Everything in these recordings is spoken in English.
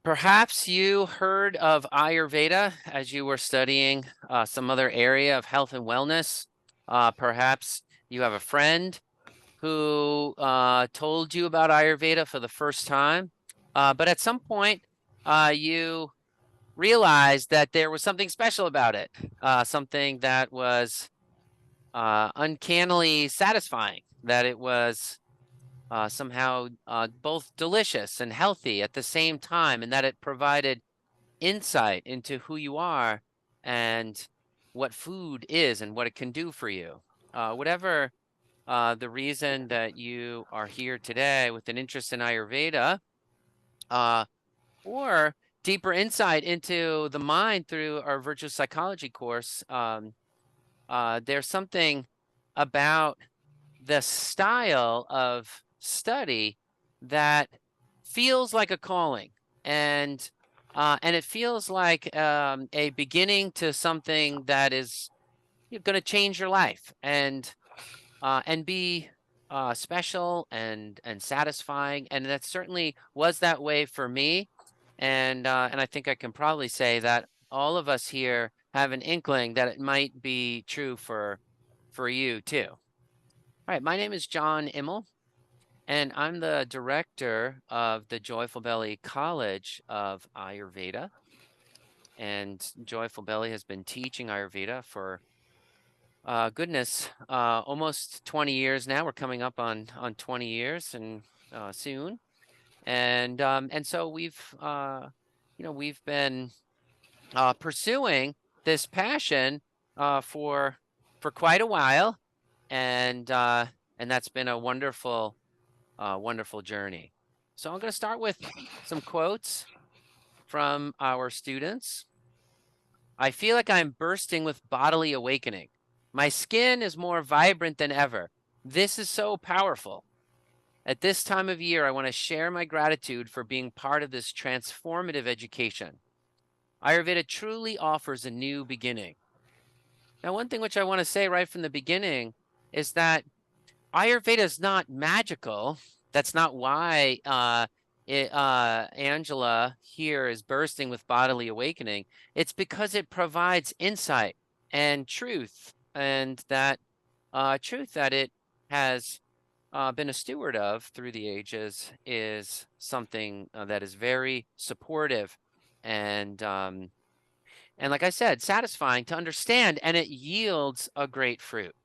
Perhaps you heard of Ayurveda as you were studying some other area of health and wellness. Perhaps you have a friend who told you about Ayurveda for the first time. But at some point, you realized that there was something special about it, something that was uncannily satisfying, that it was somehow both delicious and healthy at the same time, and that it provided insight into who you are and what food is and what it can do for you. Whatever the reason that you are here today with an interest in Ayurveda, uh, or deeper insight into the mind through our virtue psychology course, there's something about the style of study that feels like a calling, and it feels like a beginning to something that is going to change your life and be special and satisfying, and that certainly was that way for me, and I think I can probably say that all of us here have an inkling that it might be true for you too. All right, my name is John Immel, and I'm the director of the Joyful Belly College of Ayurveda. And Joyful Belly has been teaching Ayurveda for goodness, almost 20 years now. We're coming up on 20 years and soon. And so we've been pursuing this passion for quite a while, and that's been a wonderful journey. So I'm going to start with some quotes from our students. I feel like I'm bursting with bodily awakening. My skin is more vibrant than ever. This is so powerful. At this time of year, I want to share my gratitude for being part of this transformative education. Ayurveda truly offers a new beginning. Now, one thing which I want to say right from the beginning is that Ayurveda is not magical. That's not why Angela here is bursting with bodily awakening. It's because it provides insight and truth, and that truth that it has been a steward of through the ages is something that is very supportive and and like I said, satisfying to understand, and it yields a great fruit.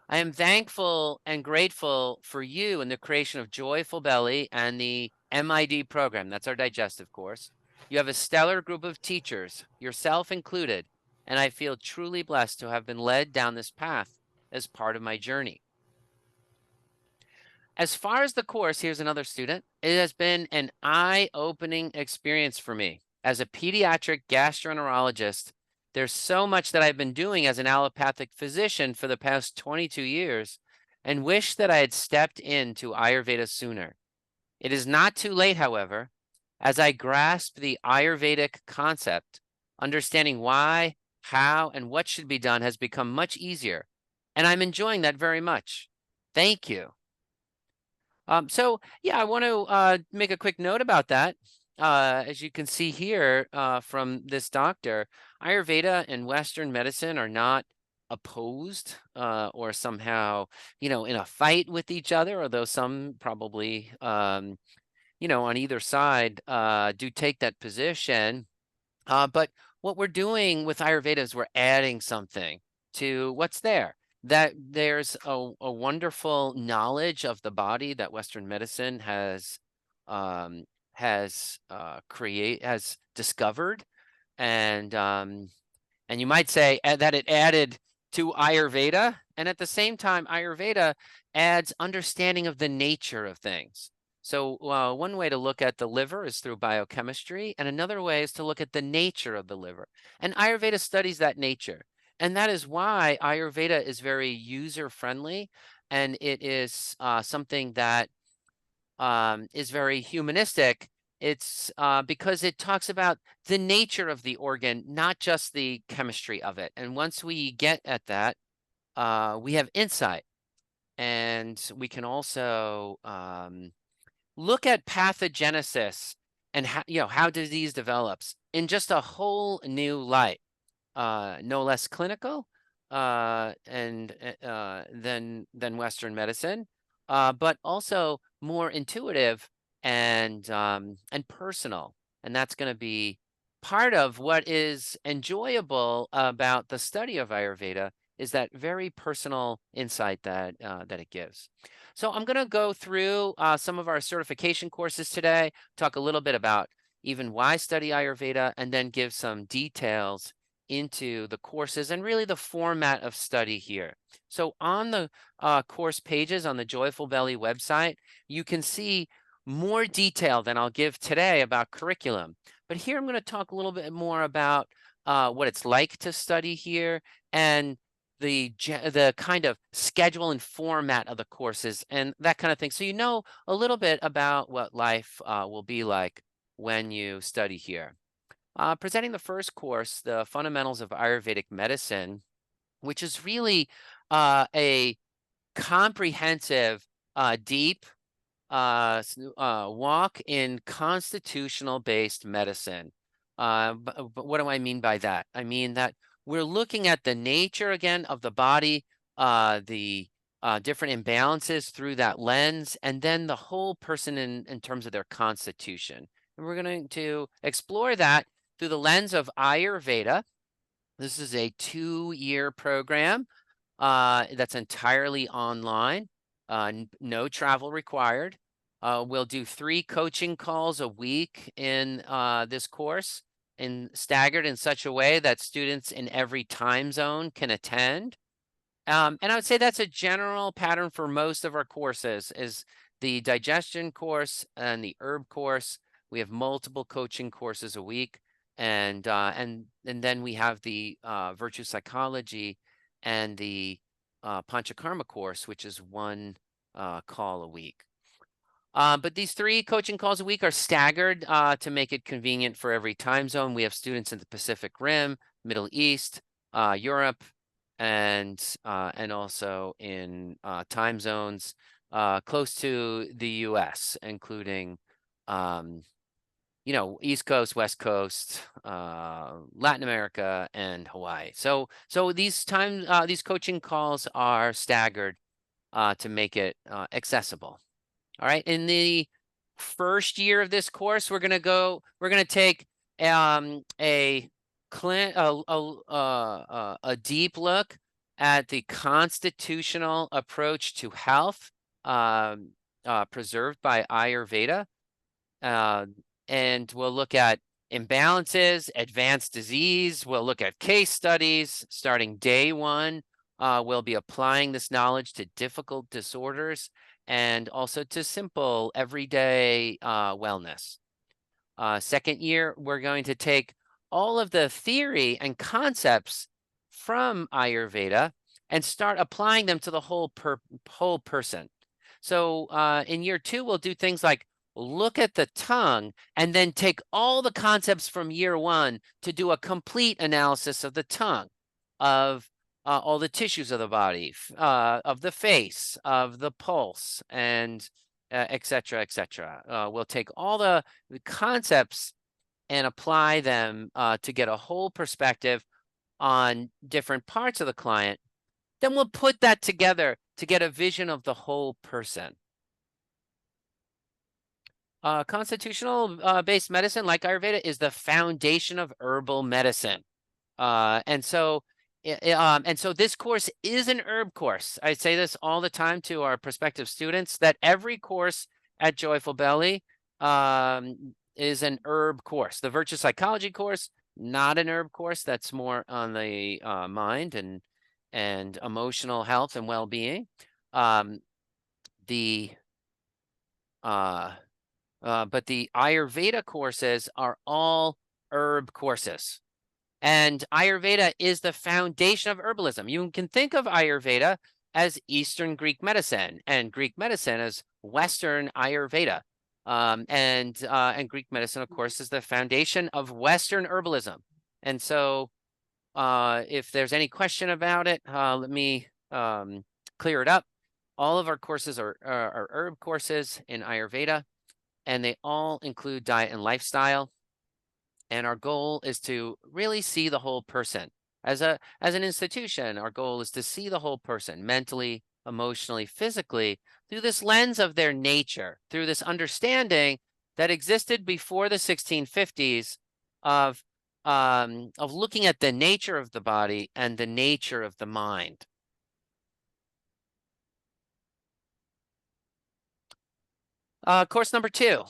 I am thankful and grateful for you in the creation of Joyful Belly and the MID program. That's our digestive course. You have a stellar group of teachers, yourself included, and I feel truly blessed to have been led down this path as part of my journey. As far as the course, here's another student. It has been an eye-opening experience for me. As a pediatric gastroenterologist, there's so much that I've been doing as an allopathic physician for the past 22 years and wish that I had stepped into Ayurveda sooner. It is not too late, however, as I grasp the Ayurvedic concept, understanding why, how, and what should be done has become much easier, and I'm enjoying that very much. Thank you. So yeah, I want to make a quick note about that. As you can see here from this doctor, Ayurveda and Western medicine are not opposed or somehow, in a fight with each other, although some probably, on either side do take that position. But what we're doing with Ayurveda is we're adding something to what's there. That there's a wonderful knowledge of the body that Western medicine um, has discovered, and you might say that it added to Ayurveda, and at the same time, Ayurveda adds understanding of the nature of things. So one way to look at the liver is through biochemistry, and another way is to look at the nature of the liver. And Ayurveda studies that nature. And that is why Ayurveda is very user-friendly, and it is something that is very humanistic. It's because it talks about the nature of the organ, not just the chemistry of it. And once we get at that, we have insight, and we can also look at pathogenesis and how disease develops in just a whole new light, no less clinical and than Western medicine, but also more intuitive and personal. And that's going to be part of what is enjoyable about the study of Ayurveda is that very personal insight that it gives. So I'm going to go through some of our certification courses today, talk a little bit about even why study Ayurveda, and then give some details into the courses and really the format of study here. So on the course pages on the Joyful Belly website, you can see more detail than I'll give today about curriculum. But here I'm going to talk a little bit more about what it's like to study here and the kind of schedule and format of the courses and that kind of thing. So you know a little bit about what life will be like when you study here. Presenting the first course, The Fundamentals of Ayurvedic Medicine, which is really a comprehensive, deep walk in constitutional based medicine. But what do I mean by that? I mean that we're looking at the nature again of the body, the different imbalances through that lens, and then the whole person in terms of their constitution. And we're going to explore that through the lens of Ayurveda. This is a 2-year program that's entirely online, no travel required. We'll do 3 coaching calls a week in this course, and staggered in such a way that students in every time zone can attend. And I would say that's a general pattern for most of our courses is the digestion course and the herb course. We have multiple coaching courses a week, and then we have the virtue psychology and the panchakarma course, which is 1 call a week. But these 3 coaching calls a week are staggered to make it convenient for every time zone. We have students in the Pacific Rim, Middle East, Europe, and also in time zones close to the U.S., including East Coast, West Coast, Latin America, and Hawaii. So these coaching calls are staggered to make it accessible. All right. In the first year of this course, we're gonna take a deep look at the constitutional approach to health preserved by Ayurveda. Uh, and we'll look at imbalances, advanced disease. We'll look at case studies starting day 1. We'll be applying this knowledge to difficult disorders and also to simple everyday wellness. Second year, we're going to take all of the theory and concepts from Ayurveda and start applying them to the whole person. So in year 2, we'll do things like look at the tongue and then take all the concepts from year 1 to do a complete analysis of the tongue, of all the tissues of the body, of the face, of the pulse, and et cetera, et cetera. We'll take all the concepts and apply them to get a whole perspective on different parts of the client. Then we'll put that together to get a vision of the whole person. Constitutional based medicine, like Ayurveda, is the foundation of herbal medicine. And so this course is an herb course. I say this all the time to our prospective students that every course at Joyful Belly is an herb course. The virtue psychology course, not an herb course. That's more on the mind and emotional health and well-being. But the Ayurveda courses are all herb courses. And Ayurveda is the foundation of herbalism. You can think of Ayurveda as Eastern Greek medicine, and Greek medicine as Western Ayurveda. And Greek medicine, of course, is the foundation of Western herbalism. And so if there's any question about it, let me clear it up. All of our courses are herb courses in Ayurveda. and they all include diet and lifestyle. And our goal is to really see the whole person. As an institution, our goal is to see the whole person mentally, emotionally, physically through this lens of their nature, through this understanding that existed before the 1650s of looking at the nature of the body and the nature of the mind. Course number 2.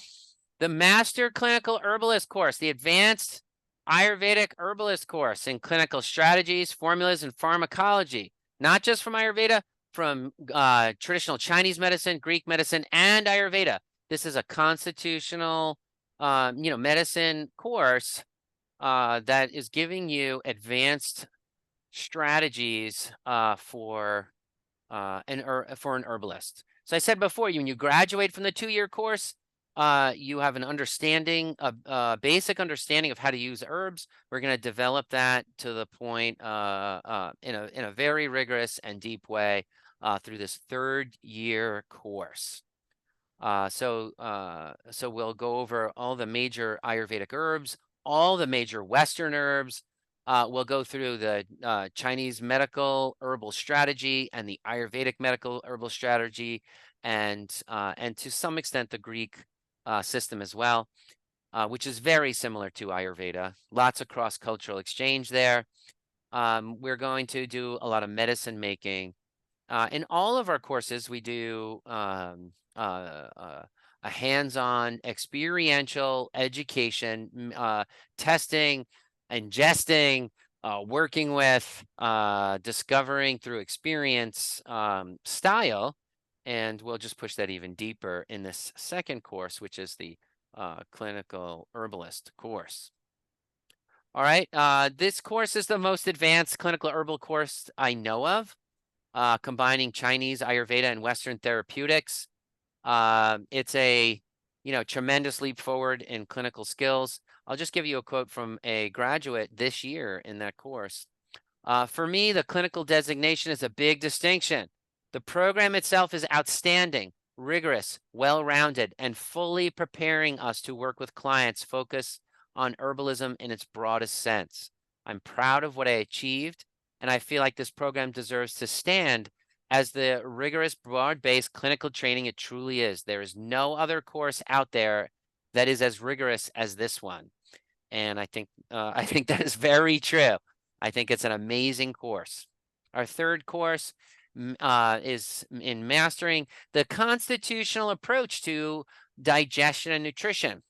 The Master Clinical Herbalist course, the Advanced Ayurvedic Herbalist course in clinical strategies, formulas, and pharmacology, not just from Ayurveda, from traditional Chinese medicine, Greek medicine, and Ayurveda. This is a constitutional, medicine course that is giving you advanced strategies for an herbalist. So I said before, when you graduate from the 2-year course, you have an understanding, a basic understanding of how to use herbs. We're going to develop that to the point in a very rigorous and deep way through this 3rd-year course. So we'll go over all the major Ayurvedic herbs, all the major Western herbs. We'll go through the Chinese medical herbal strategy and the Ayurvedic medical herbal strategy, and to some extent the Greek system as well, which is very similar to Ayurveda. Lots of cross-cultural exchange there. We're going to do a lot of medicine making. In all of our courses, we do a hands-on experiential education, testing, ingesting, working with, discovering through experience style. And we'll just push that even deeper in this 2nd course, which is the clinical herbalist course. All right. This course is the most advanced clinical herbal course I know of, combining Chinese, Ayurveda, and Western therapeutics. It's a tremendous leap forward in clinical skills. I'll just give you a quote from a graduate this year in that course. For me, the clinical designation is a big distinction. The program itself is outstanding, rigorous, well-rounded, and fully preparing us to work with clients focused on herbalism in its broadest sense. I'm proud of what I achieved, and I feel like this program deserves to stand as the rigorous, broad-based clinical training it truly is. There is no other course out there that is as rigorous as this one, and I think I think that is very true. I think it's an amazing course. Our 3rd course is in mastering the constitutional approach to digestion and nutrition.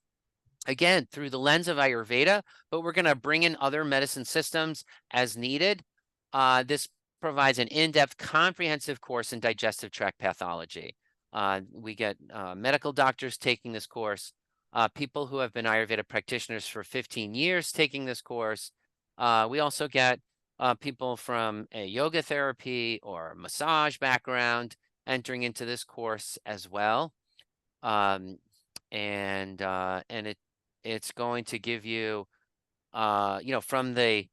Again, through the lens of Ayurveda, but we're going to bring in other medicine systems as needed. This provides an in-depth, comprehensive course in digestive tract pathology. We get medical doctors taking this course, people who have been Ayurveda practitioners for 15 years taking this course. We also get people from a yoga therapy or massage background entering into this course as well. It's going to give you, from the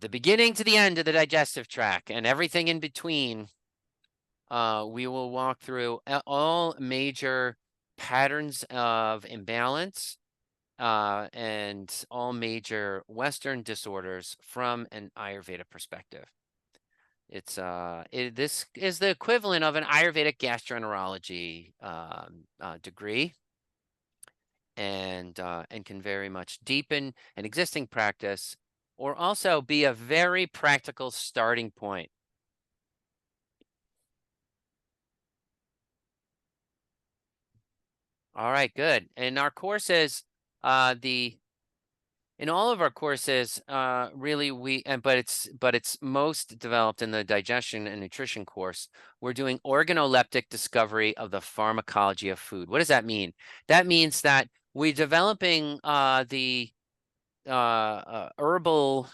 beginning to the end of the digestive tract and everything in between. We will walk through all major patterns of imbalance and all major Western disorders from an Ayurveda perspective. This is the equivalent of an Ayurvedic gastroenterology degree, and can very much deepen an existing practice or also be a very practical starting point. All right, good. In our courses, in all of our courses, really but it's most developed in the digestion and nutrition course. We're doing organoleptic discovery of the pharmacology of food. What does that mean? That means that we're developing the herbalism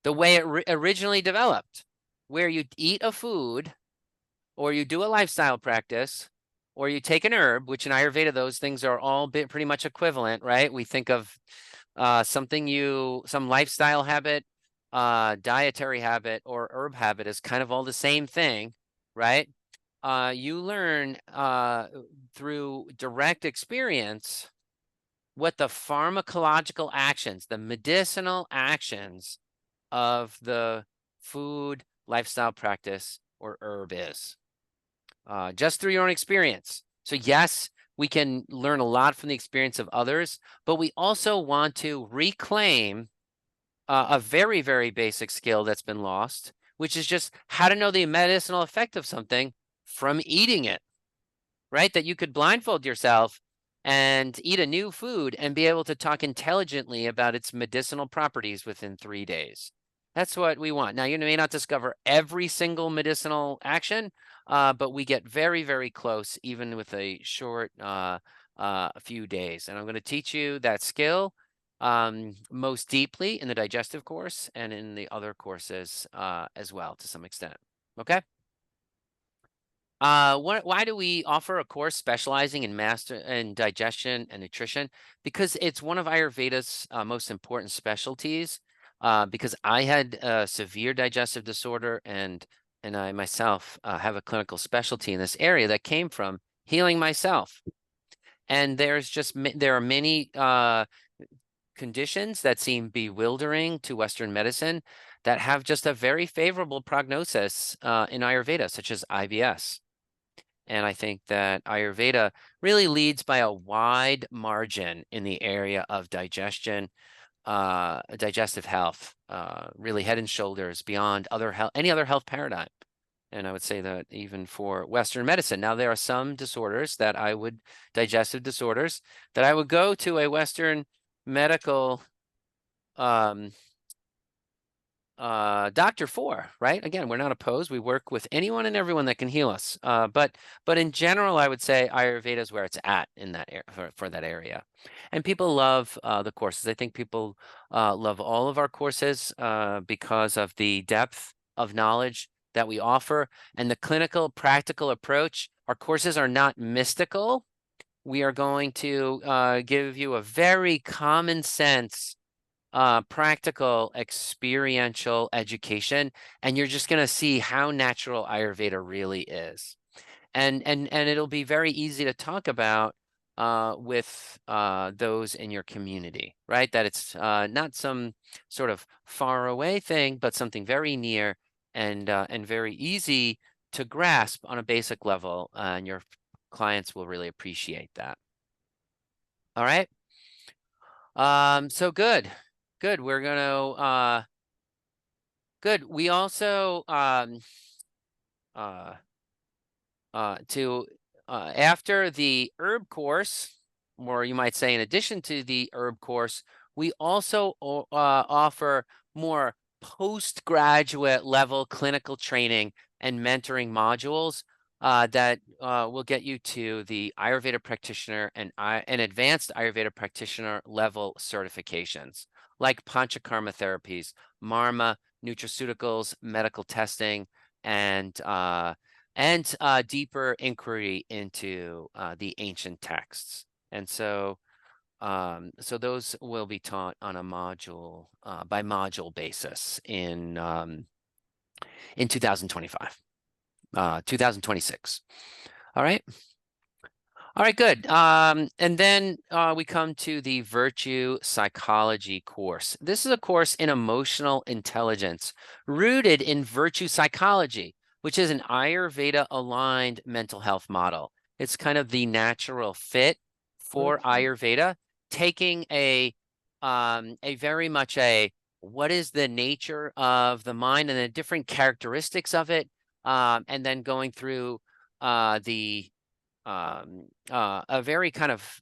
the way it originally developed, where you eat a food or you do a lifestyle practice or you take an herb, which in Ayurveda, those things are all pretty much equivalent, right? We think of some lifestyle habit, dietary habit, or herb habit as kind of all the same thing, right? You learn through direct experience what the pharmacological actions, the medicinal actions of the food, lifestyle practice, or herb is, just through your own experience. So yes, we can learn a lot from the experience of others, but we also want to reclaim a very, very basic skill that's been lost, which is just how to know the medicinal effect of something from eating it, right? That you could blindfold yourself and eat a new food and be able to talk intelligently about its medicinal properties within 3 days. That's what we want. Now, you may not discover every single medicinal action, but we get very, very close, even with a short few days. And I'm going to teach you that skill most deeply in the digestive course and in the other courses as well, to some extent. Okay. Why do we offer a course specializing in master in digestion and nutrition? Because it's one of Ayurveda's most important specialties. Because I had a severe digestive disorder, and I myself have a clinical specialty in this area that came from healing myself. And there are many conditions that seem bewildering to Western medicine that have just a very favorable prognosis in Ayurveda, such as IBS. And I think that Ayurveda really leads by a wide margin in the area of digestion, digestive health, really head and shoulders beyond any other health paradigm. And I would say that even for Western medicine. Now, there are some digestive disorders, that I would go to a Western medical um, doctor for, right? Again, we're not opposed. We work with anyone and everyone that can heal us. But in general, I would say Ayurveda is where it's at in that for that area. And people love the courses. I think people love all of our courses because of the depth of knowledge that we offer and the clinical, practical approach. Our courses are not mystical. We are going to give you a very common sense practical, experiential education, and you're just going to see how natural Ayurveda really is. And it'll be very easy to talk about with those in your community, right? That it's not some sort of far away thing, but something very near and very easy to grasp on a basic level, and your clients will really appreciate that. All right. So good. Good. We're gonna good. We also after the herb course, or you might say in addition to the herb course, we also offer more postgraduate level clinical training and mentoring modules that will get you to the Ayurveda practitioner and advanced Ayurveda practitioner level certifications, like Panchakarma therapies, Marma, nutraceuticals, medical testing, and deeper inquiry into the ancient texts. And so those will be taught on a module by module basis in 2025, 2026. All right. All right, good. And then we come to the virtue psychology course. This is a course in emotional intelligence rooted in virtue psychology, which is an Ayurveda aligned mental health model. It's kind of the natural fit for Ayurveda, taking a very much what is the nature of the mind and the different characteristics of it, and then going through a very kind of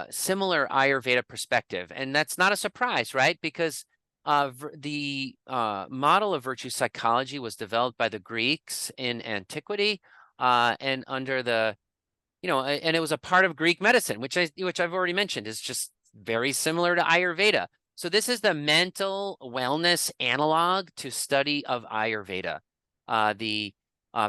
similar Ayurveda perspective. And that's not a surprise, right? Because the model of virtue psychology was developed by the Greeks in antiquity, and under and it was a part of Greek medicine, which I've already mentioned is just very similar to Ayurveda. So this is the mental wellness analog to study of Ayurveda. The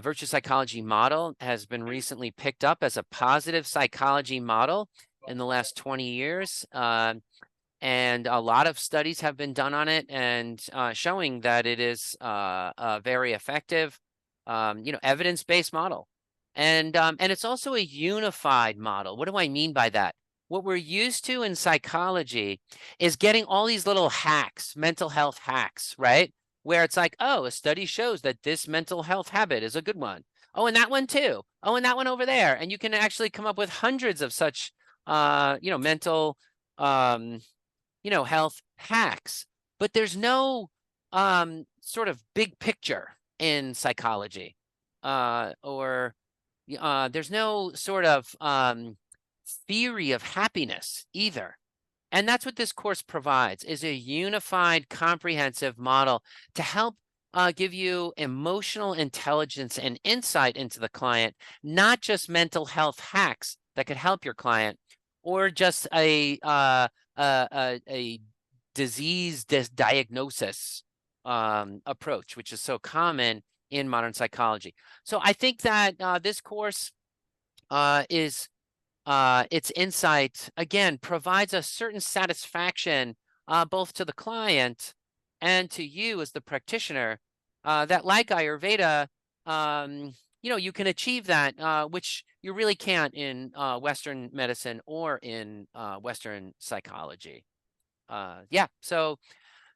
virtue psychology model has been recently picked up as a positive psychology model in the last 20 years. And a lot of studies have been done on it, and showing that it is a very effective, evidence-based model. And it's also a unified model. What do I mean by that? What we're used to in psychology is getting all these little hacks, mental health hacks, right? Where it's like, oh, a study shows that this mental health habit is a good one. Oh, and that one too. Oh, and that one over there. And you can actually come up with hundreds of such, mental, um, health hacks. But there's no sort of big picture in psychology, or there's no sort of theory of happiness either. And that's what this course provides, is a unified, comprehensive model to help give you emotional intelligence and insight into the client, not just mental health hacks that could help your client, or just a disease diagnosis approach, which is so common in modern psychology. So I think that this course is its insight, again, provides a certain satisfaction both to the client and to you as the practitioner, that like Ayurveda, you can achieve that, which you really can't in Western medicine or in Western psychology. Yeah,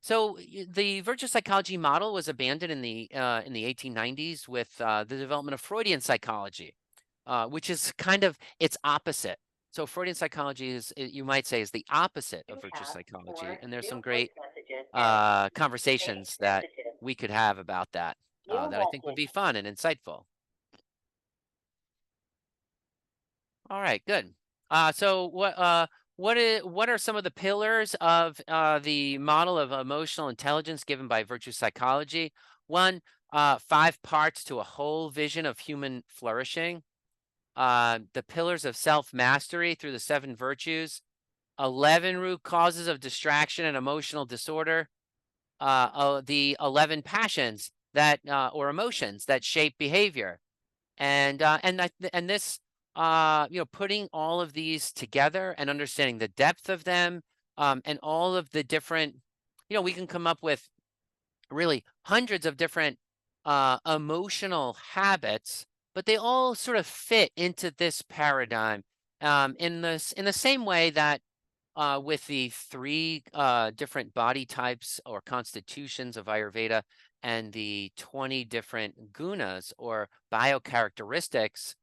the virtue psychology model was abandoned in the 1890s with the development of Freudian psychology, which is kind of its opposite. So Freudian psychology you might say, is the opposite You of virtue have psychology, four and there's new some voice great messages at case conversations that sensitive. we could have about that, New that I think would message. be fun and insightful. All right, good. So what are some of the pillars of the model of emotional intelligence given by virtue psychology? One, 5 parts to a whole vision of human flourishing. The pillars of self mastery through the 7 virtues. 11 root causes of distraction and emotional disorder. The 11 passions that or emotions that shape behavior. And this putting all of these together and understanding the depth of them, and all of the different, we can come up with really hundreds of different emotional habits, but they all sort of fit into this paradigm, in the same way that with the 3 different body types or constitutions of Ayurveda and the 20 different gunas or biocharacteristics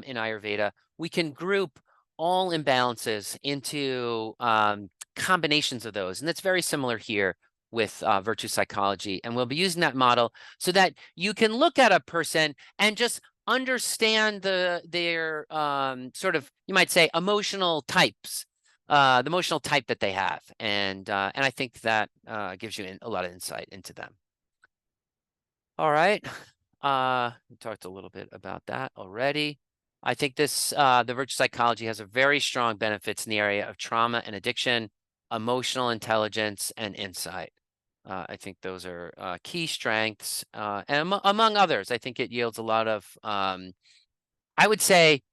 in Ayurveda, we can group all imbalances into combinations of those. And that's very similar here with virtue psychology. And we'll be using that model so that you can look at a person and just understand their sort of, you might say, emotional types, the emotional type that they have, and I think that gives you a lot of insight into them. All right, we talked a little bit about that already. I think the virtue psychology has a very strong benefits in the area of trauma and addiction, emotional intelligence, and insight. I think those are key strengths, and among others, I think it yields a lot of I would say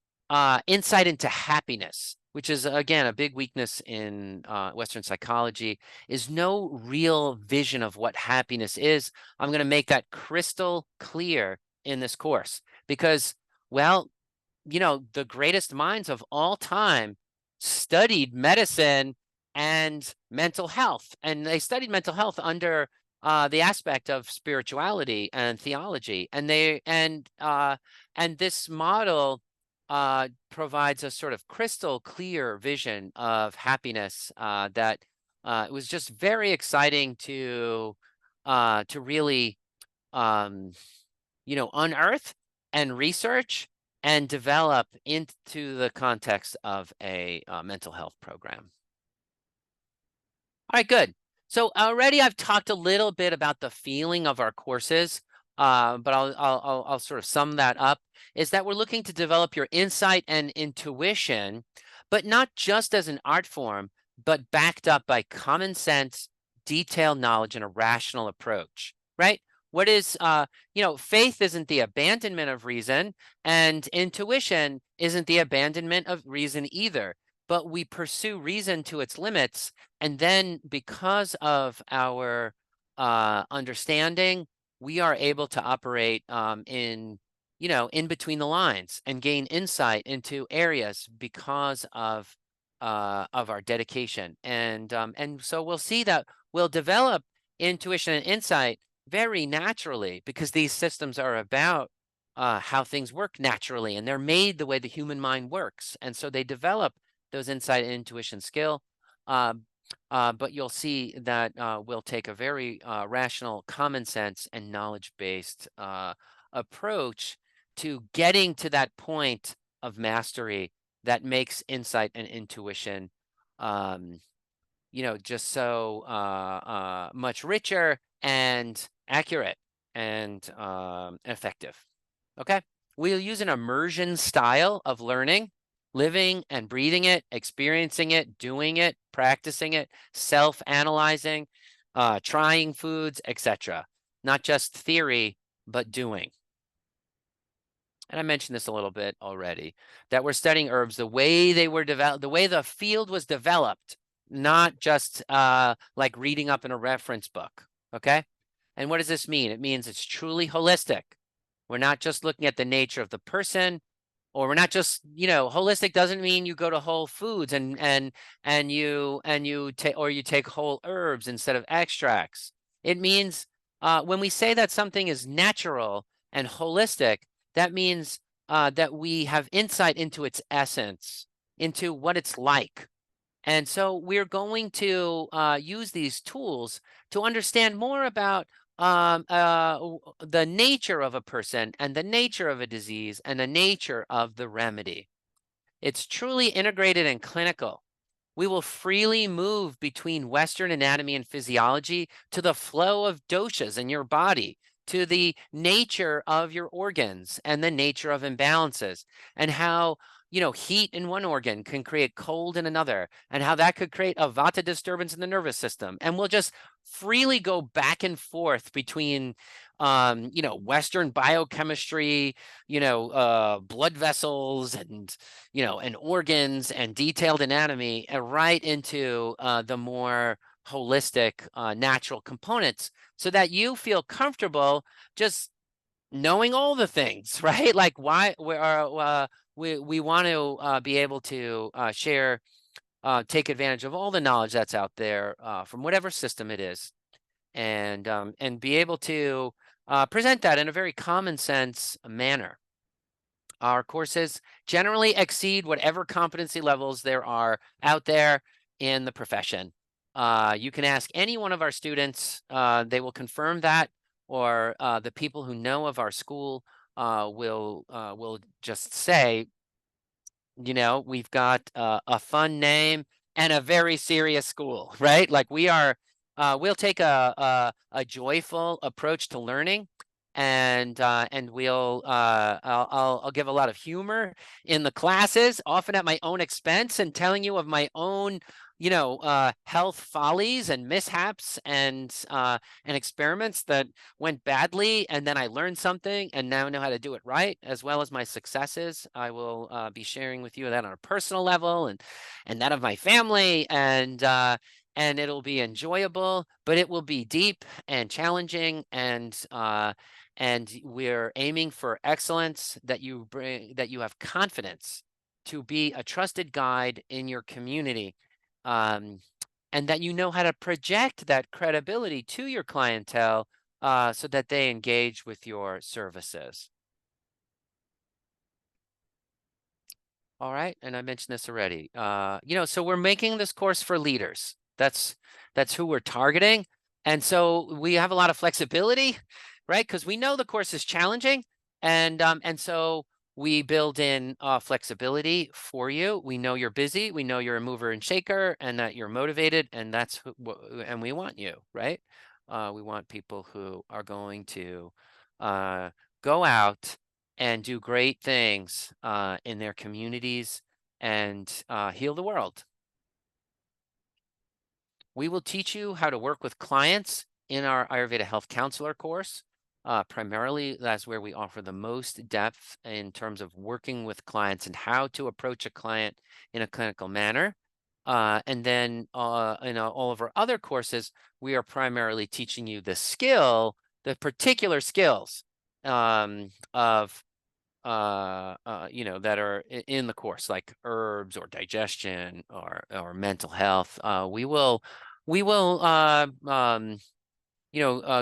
insight into happiness, which is again a big weakness in Western psychology, is no real vision of what happiness is. I'm going to make that crystal clear in this course because, well, the greatest minds of all time studied medicine and mental health, and they studied mental health under the aspect of spirituality and theology, and this model provides a sort of crystal clear vision of happiness that it was just very exciting to really um, unearth and research and develop into the context of a mental health program. All right, good. So already I've talked a little bit about the feeling of our courses, but I'll sort of sum that up. Is that we're looking to develop your insight and intuition, but not just as an art form, but backed up by common sense, detailed knowledge, and a rational approach. Right? What is faith isn't the abandonment of reason, and intuition isn't the abandonment of reason either. But we pursue reason to its limits, and then because of our understanding, we are able to operate in in between the lines and gain insight into areas because of our dedication. And so we'll see that we'll develop intuition and insight very naturally because these systems are about how things work naturally, and they're made the way the human mind works. And so they develop those insight and intuition skill. Um, but you'll see that we'll take a very rational, common sense, and knowledge based approach to getting to that point of mastery that makes insight and intuition, um, just so much richer and accurate and effective. Okay. We'll use an immersion style of learning, living and breathing it, experiencing it, doing it, practicing it, self analyzing, trying foods, etc. Not just theory, but doing. And I mentioned this a little bit already, that we're studying herbs the way they were developed, the way the field was developed, not just like reading up in a reference book. Okay. And what does this mean? It means it's truly holistic. We're not just looking at the nature of the person, or we're not just, holistic doesn't mean you go to Whole Foods and you take, or you take whole herbs instead of extracts. It means when we say that something is natural and holistic, that means that we have insight into its essence, into what it's like. And so we're going to use these tools to understand more about the nature of a person and the nature of a disease and the nature of the remedy. It's truly integrated and clinical. We will freely move between Western anatomy and physiology to the flow of doshas in your body, to the nature of your organs and the nature of imbalances, and how, heat in one organ can create cold in another, and how that could create a vata disturbance in the nervous system. And we'll just freely go back and forth between, Western biochemistry, blood vessels and organs and detailed anatomy, right into the more holistic, natural components so that you feel comfortable just knowing all the things, right? Like why we want to be able to share, take advantage of all the knowledge that's out there from whatever system it is, and be able to present that in a very common sense manner. Our courses generally exceed whatever competency levels there are out there in the profession. You can ask any one of our students, they will confirm that, or the people who know of our school will just say, we've got a fun name and a very serious school, right? Like we'll take a joyful approach to learning, and I'll give a lot of humor in the classes, often at my own expense, and telling you of my own, health follies and mishaps and experiments that went badly, and then I learned something and now know how to do it right, as well as my successes. I will be sharing with you that on a personal level and that of my family, and it'll be enjoyable, but it will be deep and challenging, and we're aiming for excellence, that you have confidence to be a trusted guide in your community, um, and that you know how to project that credibility to your clientele so that they engage with your services. All right, and I mentioned this already. So we're making this course for leaders. That's who we're targeting, and so we have a lot of flexibility, right? Because we know the course is challenging, and so we build in flexibility for you. We know you're busy. We know you're a mover and shaker, and that you're motivated, and and we want you, right? We want people who are going to uh, go out and do great things in their communities and heal the world. We will teach you how to work with clients in our Ayurveda Health Counselor course. Primarily, that's where we offer the most depth in terms of working with clients and how to approach a client in a clinical manner. And then in all of our other courses, we are primarily teaching you the particular skills of that are in the course, like herbs or digestion or mental health. We will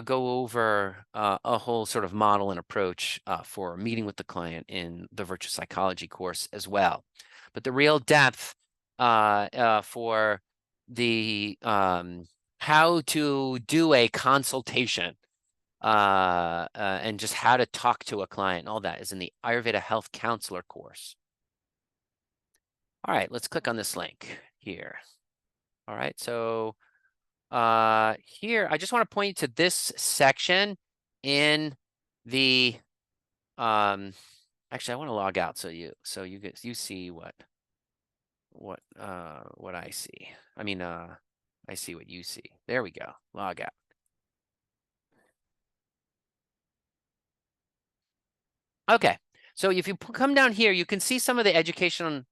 go over a whole sort of model and approach for meeting with the client in the virtual psychology course as well. But the real depth for the how to do a consultation and just how to talk to a client, all that is in the Ayurveda Health Counselor course. All right, let's click on this link here. All right, so here I just want to point you to this section in the actually I want to log out so you see what I see. I mean I see what you see. There we go. Log out. Okay, so if you come down here, you can see some of the educational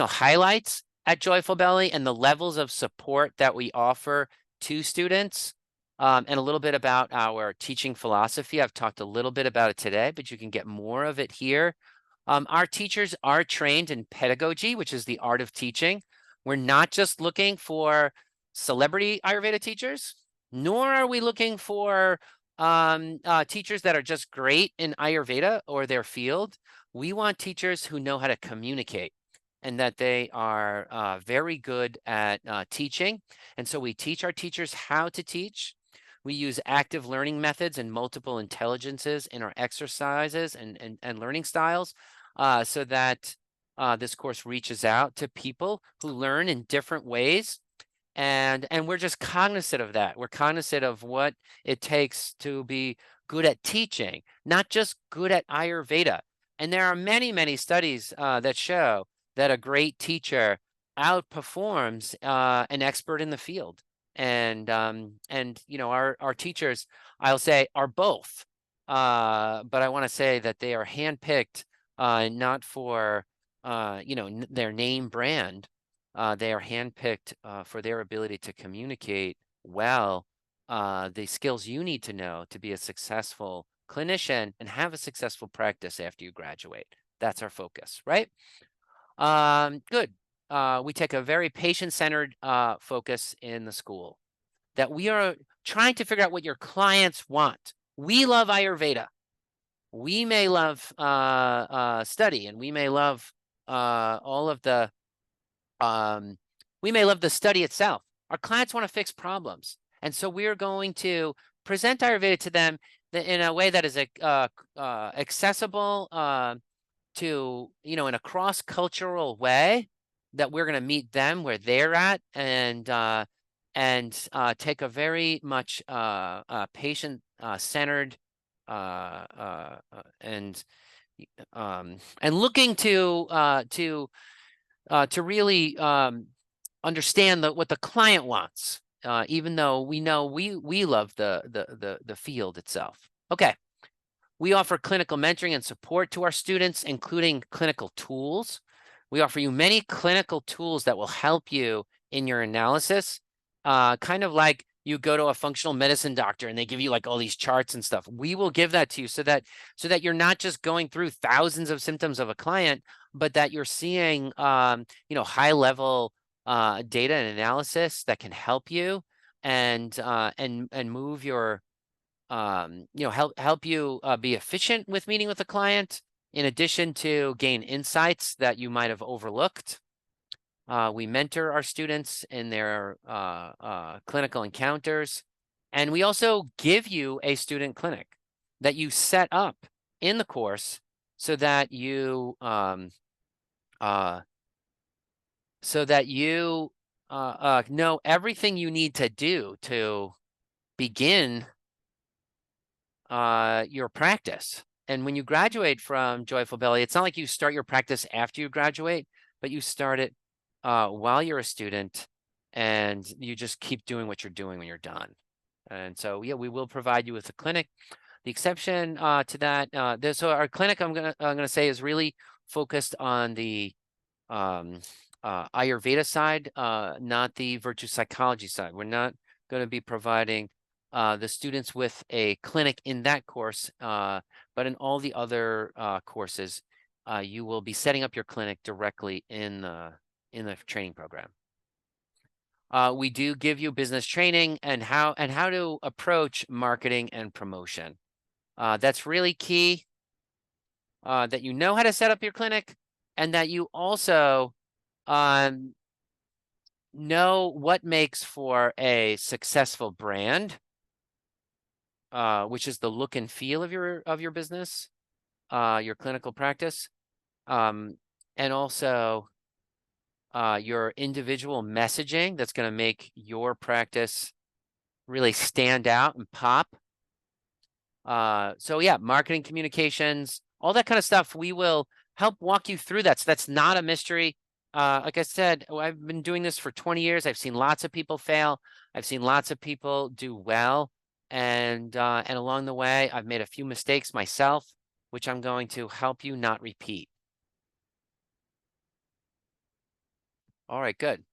highlights at Joyful Belly and the levels of support that we offer to students, and a little bit about our teaching philosophy. I've talked a little bit about it today, but you can get more of it here. Our teachers are trained in pedagogy, which is the art of teaching. We're not just looking for celebrity Ayurveda teachers, nor are we looking for teachers that are just great in Ayurveda or their field. We want teachers who know how to communicate and that they are very good at teaching. And so we teach our teachers how to teach. We use active learning methods and multiple intelligences in our exercises and learning styles so that this course reaches out to people who learn in different ways, and we're just cognizant of that. We're cognizant of what it takes to be good at teaching, not just good at Ayurveda. And there are many studies that show that a great teacher outperforms an expert in the field. And our teachers, I'll say, are both. But I want to say that they are handpicked not for their name brand. They are handpicked for their ability to communicate well the skills you need to know to be a successful clinician and have a successful practice after you graduate. That's our focus, right? Good. We take a very patient-centered focus in the school, that we are trying to figure out what your clients want. We love Ayurveda. We may love study, and we may love all of the we may love the study itself. Our clients want to fix problems. And so we're going to present Ayurveda to them in a way that is accessible to, in a cross-cultural way, that we're going to meet them where they're at and take a very much patient-centered and looking to really understand what the client wants, even though we know we love the field itself. Okay, we offer clinical mentoring and support to our students, including clinical tools. We offer you many clinical tools that will help you in your analysis, kind of like you go to a functional medicine doctor and they give you like all these charts and stuff. We will give that to you so that you're not just going through thousands of symptoms of a client, but that you're seeing high level data and analysis that can help you and move your help you be efficient with meeting with a client, in addition to gain insights that you might have overlooked. We mentor our students in their clinical encounters, and we also give you a student clinic that you set up in the course so that you know everything you need to do to begin your practice. And when you graduate from Joyful Belly, it's not like you start your practice after you graduate, but you start it while you're a student, and you just keep doing what you're doing when you're done. And so, yeah, we will provide you with a clinic. The exception to that, so our clinic, I'm gonna say, is really focused on the Ayurveda side, not the virtue psychology side. We're not going to be providing the students with a clinic in that course, but in all the other courses, you will be setting up your clinic directly in the training program. We do give you business training and how to approach marketing and promotion. That's really key. That you know how to set up your clinic, and that you also um, know what makes for a successful brand, which is the look and feel of your business, your clinical practice, um, and also your individual messaging that's going to make your practice really stand out and pop. So yeah, marketing, communications, all that kind of stuff. We will help walk you through that. So that's not a mystery. Like I said, I've been doing this for 20 years. I've seen lots of people fail. I've seen lots of people do well. And along the way, I've made a few mistakes myself, which I'm going to help you not repeat. All right, good.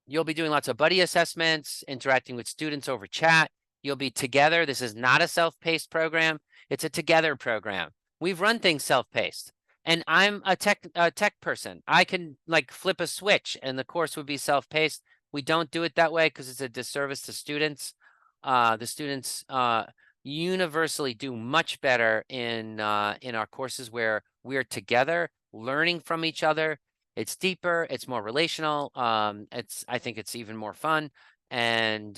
You'll be doing lots of buddy assessments, interacting with students over chat. You'll be together. This is not a self-paced program. It's a together program. We've run things self-paced. And I'm a tech person. I can like flip a switch and the course would be self-paced. We don't do it that way because it's a disservice to students. The students universally do much better in our courses where we're together, learning from each other. It's deeper, it's more relational. I think it's even more fun. And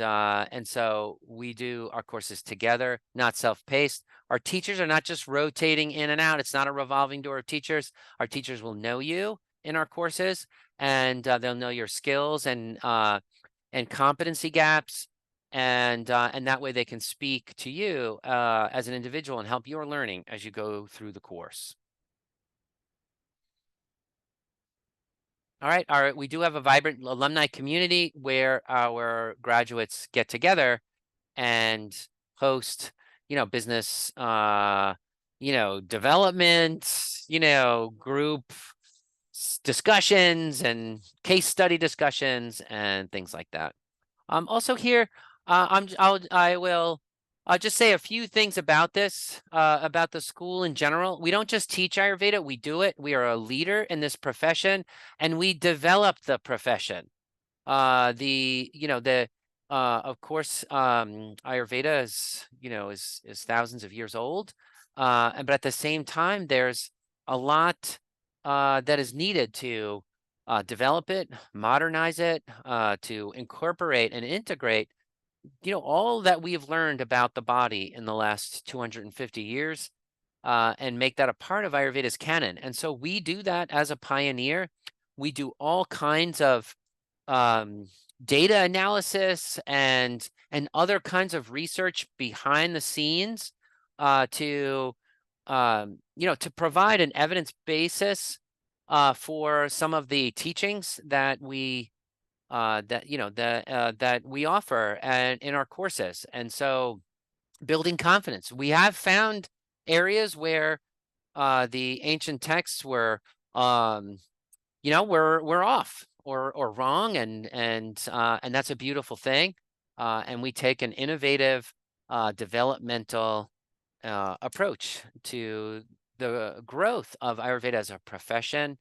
so we do our courses together, not self-paced. Our teachers are not just rotating in and out. It's not a revolving door of teachers. Our teachers will know you in our courses, and they'll know your skills and competency gaps, and that way they can speak to you as an individual and help your learning as you go through the course. All right. All right. We do have a vibrant alumni community where our graduates get together and host, business, development, group discussions and case study discussions and things like that. Also here, I will just say a few things about this, about the school in general. We don't just teach Ayurveda, we do it. We are a leader in this profession, and we develop the profession. Of course, Ayurveda is thousands of years old, but at the same time, there's a lot that is needed to develop it, modernize it, to incorporate and integrate, all that we've learned about the body in the last 250 years, and make that a part of Ayurveda's canon. And so we do that as a pioneer. We do all kinds of um, data analysis and other kinds of research behind the scenes to provide an evidence basis for some of the teachings that we offer and in our courses. And so building confidence, we have found areas where the ancient texts were we're off or wrong, and that's a beautiful thing. And we take an innovative developmental approach to the growth of Ayurveda as a profession,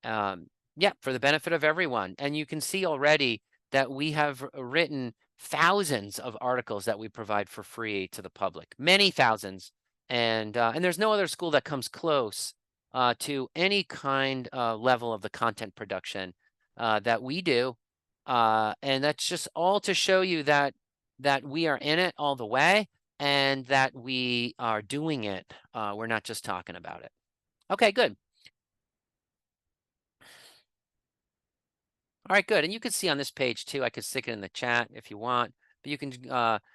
um, yeah, for the benefit of everyone. And you can see already that we have written thousands of articles that we provide for free to the public, many thousands. And there's no other school that comes close to any kind level of the content production that we do. And that's just all to show you that we are in it all the way and that we are doing it. We're not just talking about it. Okay, good. All right, good. And you can see on this page too, I could stick it in the chat if you want, but you can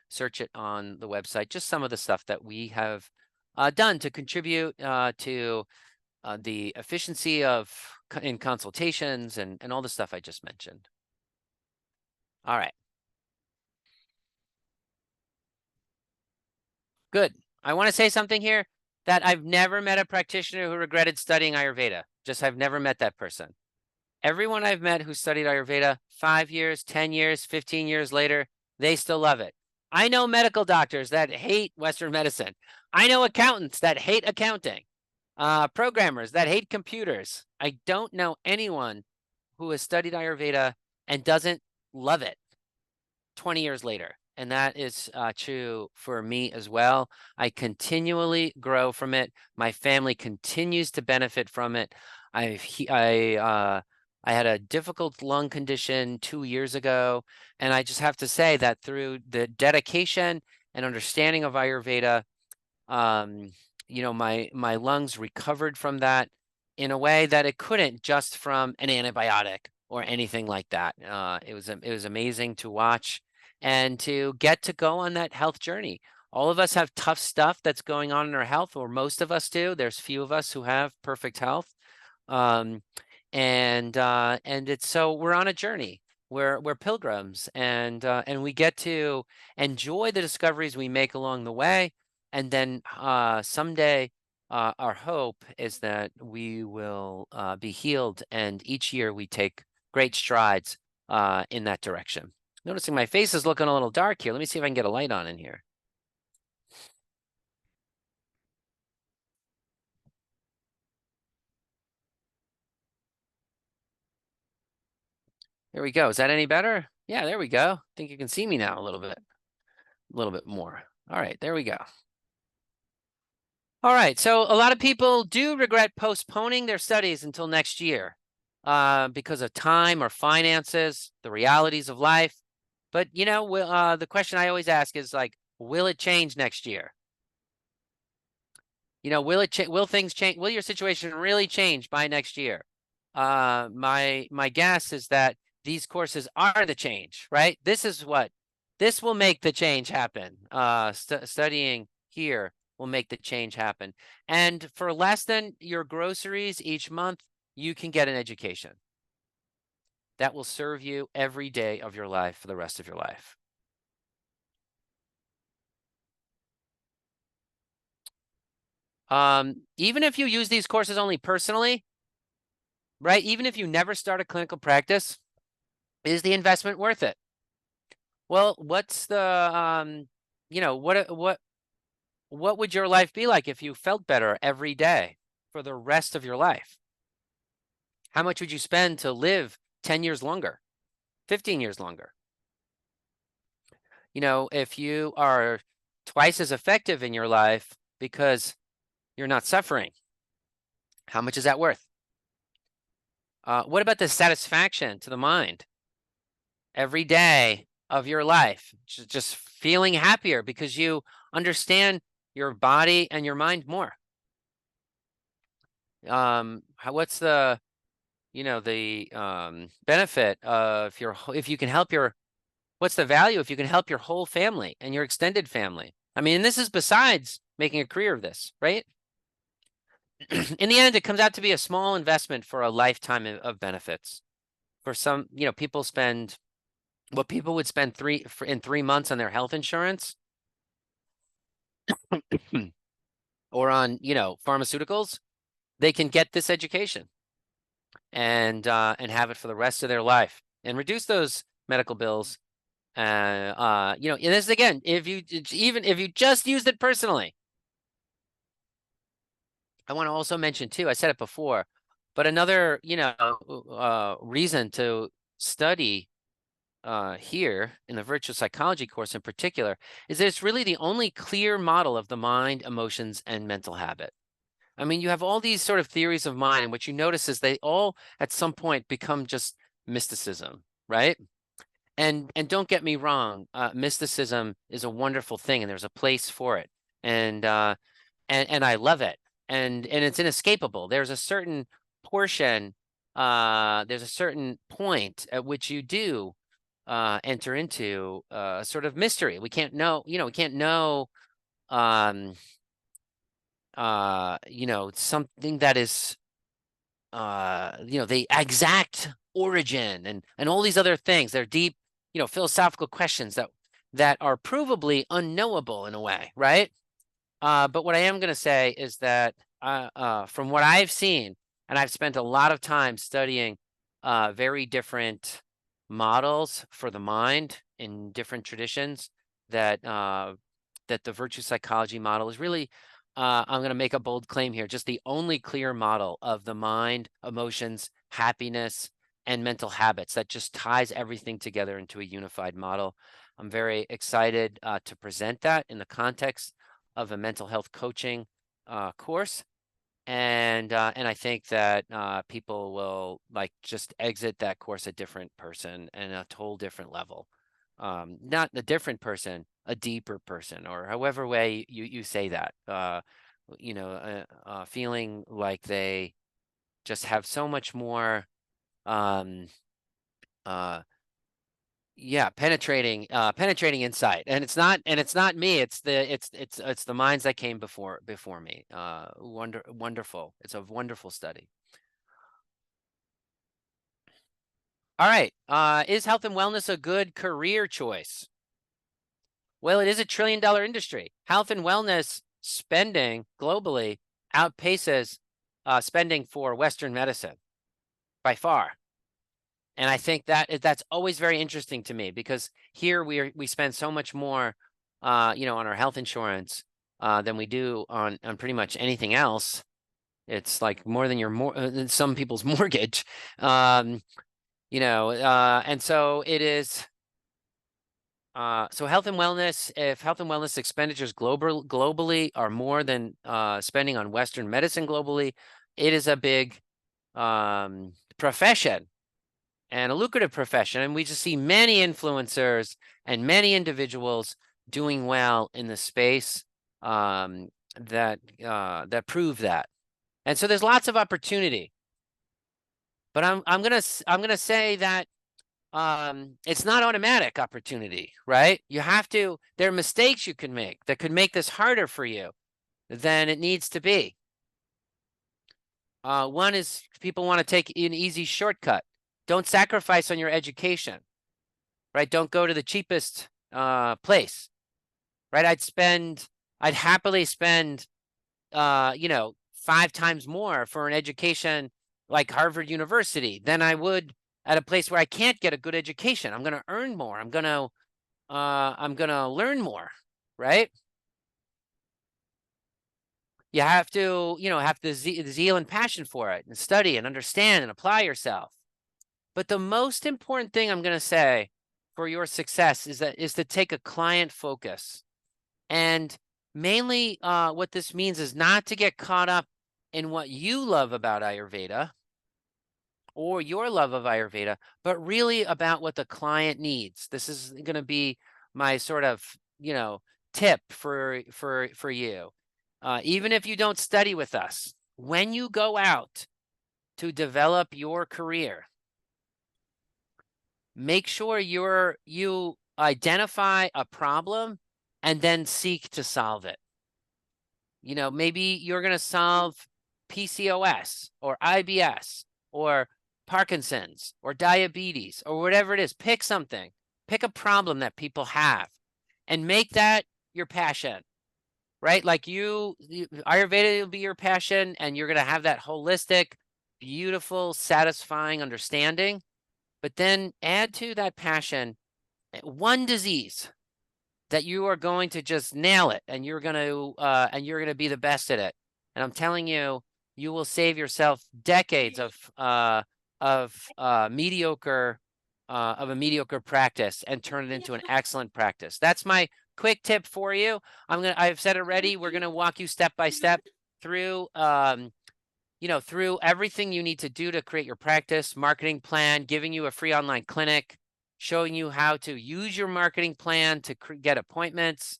search it on the website, just some of the stuff that we have done to contribute to the efficiency in consultations and all the stuff I just mentioned. All right, good. I want to say something here that I've never met a practitioner who regretted studying Ayurveda. Just I've never met that person. Everyone I've met who studied Ayurveda 5 years, 10 years, 15 years later, they still love it. I know medical doctors that hate Western medicine. I know accountants that hate accounting, programmers that hate computers. I don't know anyone who has studied Ayurveda and doesn't love it 20 years later. And that is true for me as well. I continually grow from it. My family continues to benefit from it. I had a difficult lung condition 2 years ago, and I just have to say that through the dedication and understanding of Ayurveda, um, my lungs recovered from that in a way that it couldn't just from an antibiotic or anything like that. It was amazing to watch and to get to go on that health journey. All of us have tough stuff that's going on in our health, or most of us do. There's few of us who have perfect health. Um, and it's so we're on a journey. We're pilgrims, and we get to enjoy the discoveries we make along the way, and then someday our hope is that we will be healed, and each year we take great strides in that direction. Noticing my face is looking a little dark here. Let me see if I can get a light on in here. There we go. Is that any better? Yeah, there we go. I think you can see me now a little bit more. All right, there we go. All right, so a lot of people do regret postponing their studies until next year because of time or finances, the realities of life. But the question I always ask is like, will it change next year? Will things change? Will your situation really change by next year? My guess is that these courses are the change, right? This will make the change happen. Studying here will make the change happen. And for less than your groceries each month, you can get an education that will serve you every day of your life for the rest of your life. Even if you use these courses only personally, right? Even if you never start a clinical practice, is the investment worth it? Well, what's the what would your life be like if you felt better every day for the rest of your life? How much would you spend to live 10 years longer, 15 years longer? If you are twice as effective in your life because you're not suffering, how much is that worth? What about the satisfaction to the mind every day of your life? Just feeling happier because you understand your body and your mind more. What's the benefit of if you can help what's the value if you can help your whole family and your extended family? I mean, and this is besides making a career of this, right? In the end, it comes out to be a small investment for a lifetime of benefits. For some, people spend what people would spend in 3 months on their health insurance or on, pharmaceuticals. They can get this education and have it for the rest of their life and reduce those medical bills. And this is again, even if you just used it personally. I want to also mention too, I said it before, but another, reason to study here in the virtual psychology course in particular is that it's really the only clear model of the mind, emotions, and mental habit. I mean, you have all these sort of theories of mind, and what you notice is they all at some point become just mysticism, right? And don't get me wrong, mysticism is a wonderful thing, and there's a place for it, and I love it, and it's inescapable. There's a certain portion, there's a certain point at which you do enter into a sort of mystery. We can't know, um, something that is, the exact origin and all these other things. They're deep, philosophical questions that are provably unknowable in a way, right? But what I am going to say is that from what I've seen, and I've spent a lot of time studying very different models for the mind in different traditions that that the virtue psychology model is really, I'm going to make a bold claim here, just the only clear model of the mind, emotions, happiness, and mental habits that just ties everything together into a unified model. I'm very excited to present that in the context of a mental health coaching course, and I think that people will like just exit that course a different person and a whole different level. Not a different person, a deeper person, or however way you say that. Feeling like they just have so much more. Um, uh, yeah, penetrating insight, and it's not me. It's the minds that came before me. Wonderful. It's a wonderful study. All right. Is health and wellness a good career choice? Well, it is $1 trillion industry. Health and wellness spending globally outpaces spending for Western medicine by far. And I think that's always very interesting to me because here we spend so much more, on our health insurance than we do on pretty much anything else. It's like more than some people's mortgage. Um, and so it is. So health and wellness, if health and wellness expenditures globally are more than spending on Western medicine globally, it is a big profession and a lucrative profession. And we just see many influencers and many individuals doing well in the space that prove that. And so there's lots of opportunity. But I'm gonna say that it's not automatic opportunity, right? There are mistakes you can make that could make this harder for you than it needs to be. One is people want to take an easy shortcut. Don't sacrifice on your education, right? Don't go to the cheapest place, right? I'd happily spend, 5 times more for an education like Harvard University than I would at a place where I can't get a good education. I'm going to earn more. I'm gonna learn more, right? You have to, have the zeal and passion for it and study and understand and apply yourself. But the most important thing I'm gonna say for your success is to take a client focus. And mainly what this means is not to get caught up in what you love about Ayurveda or your love of Ayurveda, but really about what the client needs. This is going to be my sort of, tip for you. Even if you don't study with us, when you go out to develop your career, make sure you identify a problem and then seek to solve it. Maybe you're going to solve PCOS or IBS or Parkinson's or diabetes or whatever it is. Pick something. Pick a problem that people have and make that your passion, right? Like Ayurveda will be your passion and you're going to have that holistic, beautiful, satisfying understanding. But then add to that passion one disease that you are going to just nail it and you're going to be the best at it. And I'm telling you, you will save yourself decades of mediocre of a mediocre practice and turn it into an excellent practice. That's my quick tip for you. I've said it already. We're going to walk you step by step through through everything you need to do to create your practice, marketing plan, giving you a free online clinic, showing you how to use your marketing plan to get appointments,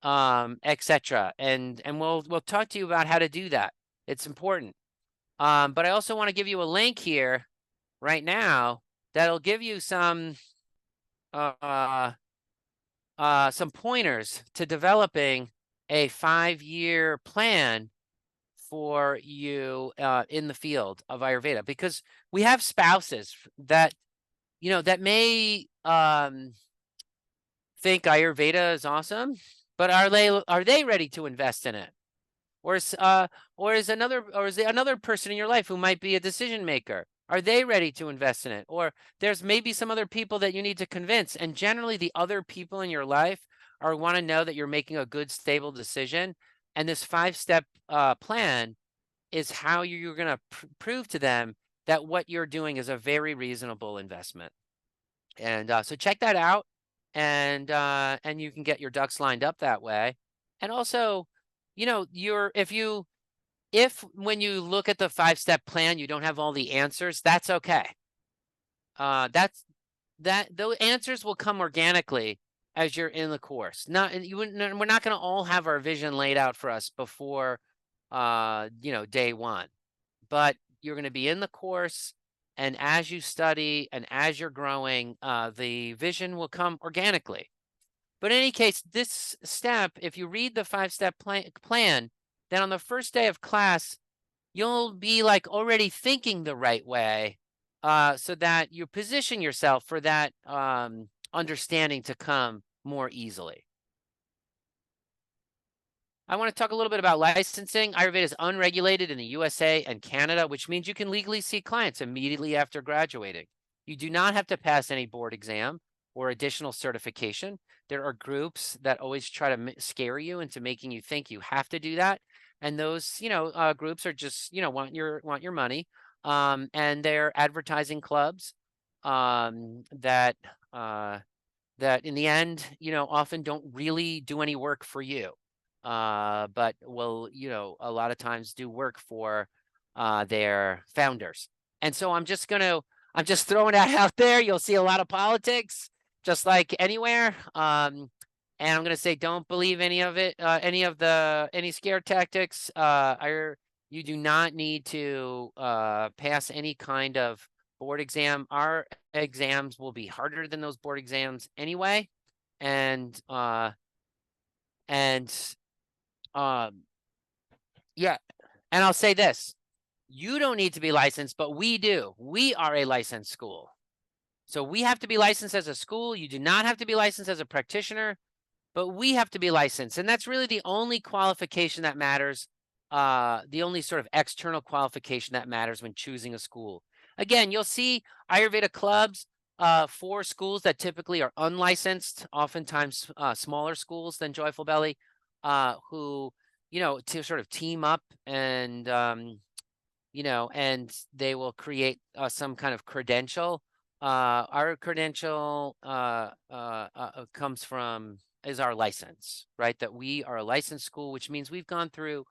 etc. And we'll talk to you about how to do that. It's important. But I also want to give you a link here right now that'll give you uh, some pointers to developing a 5-year plan for you in the field of Ayurveda, because we have spouses that that may think Ayurveda is awesome, but are they ready to invest in it? Or is another person in your life who might be a decision maker? Are they ready to invest in it? Or there's maybe some other people that you need to convince. And generally, the other people in your life are want to know that you're making a good, stable decision. And this 5 step plan is how you're going to prove to them that what you're doing is a very reasonable investment. And so check that out, and you can get your ducks lined up that way. And also, if when you look at the 5 step plan, you don't have all the answers, that's okay. That's that those answers will come organically as you're in the course. Not and you wouldn't, we're not going to all have our vision laid out for us before day one, but you're going to be in the course, and as you study and as you're growing, the vision will come organically. But in any case, this step, if you read the 5 step plan, then on the first day of class, you'll be like already thinking the right way, so that you position yourself for that understanding to come more easily. I want to talk a little bit about licensing. Ayurveda is unregulated in the USA and Canada, which means you can legally see clients immediately after graduating. You do not have to pass any board exam or additional certification. There are groups that always try to scare you into making you think you have to do that, and those groups are just want your money, and they're advertising clubs that that in the end, often don't really do any work for you, but will, a lot of times do work for their founders. And so I'm just throwing that out there. You'll see a lot of politics, just like anywhere. And I'm gonna say, don't believe any of it, any scare tactics. You do not need to pass any kind of board exam. Our exams will be harder than those board exams anyway. And and um yeah, and I'll say this. You don't need to be licensed, but we do. We are a licensed school. So we have to be licensed as a school. You do not have to be licensed as a practitioner, but we have to be licensed. And that's really the only qualification that matters, the only sort of external qualification that matters when choosing a school. Again, you'll see Ayurveda clubs for schools that typically are unlicensed, oftentimes smaller schools than Joyful Belly, who, to sort of team up and they will create some kind of credential. Our credential comes from is our license, right? That we are a licensed school, which means we've gone through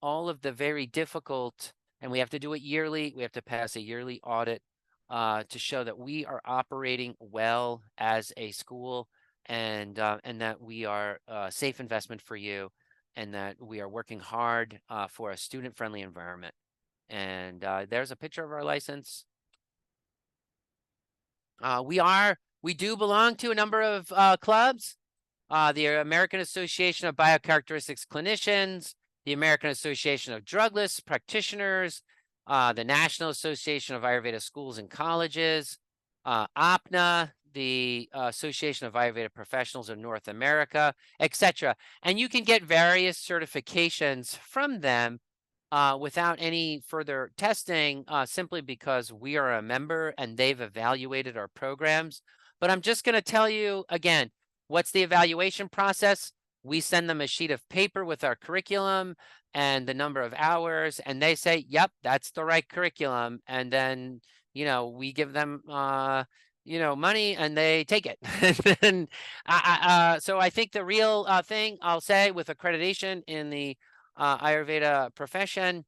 all of the very difficult, and we have to do it yearly. We have to pass a yearly audit to show that we are operating well as a school, and that we are a safe investment for you, and that we are working hard for a student-friendly environment. And there's a picture of our license. We do belong to a number of clubs. The American Association of Biocharacteristics Clinicians, the American Association of Drugless Practitioners, the National Association of Ayurveda Schools and Colleges, APNA, the Association of Ayurveda Professionals of North America, etc. And you can get various certifications from them without any further testing, simply because we are a member and they've evaluated our programs. But I'm just going to tell you again, what's the evaluation process? We send them a sheet of paper with our curriculum and the number of hours, and they say, yep, that's the right curriculum. And then, we give them, money, and they take it. And so I think the real thing I'll say with accreditation in the Ayurveda profession,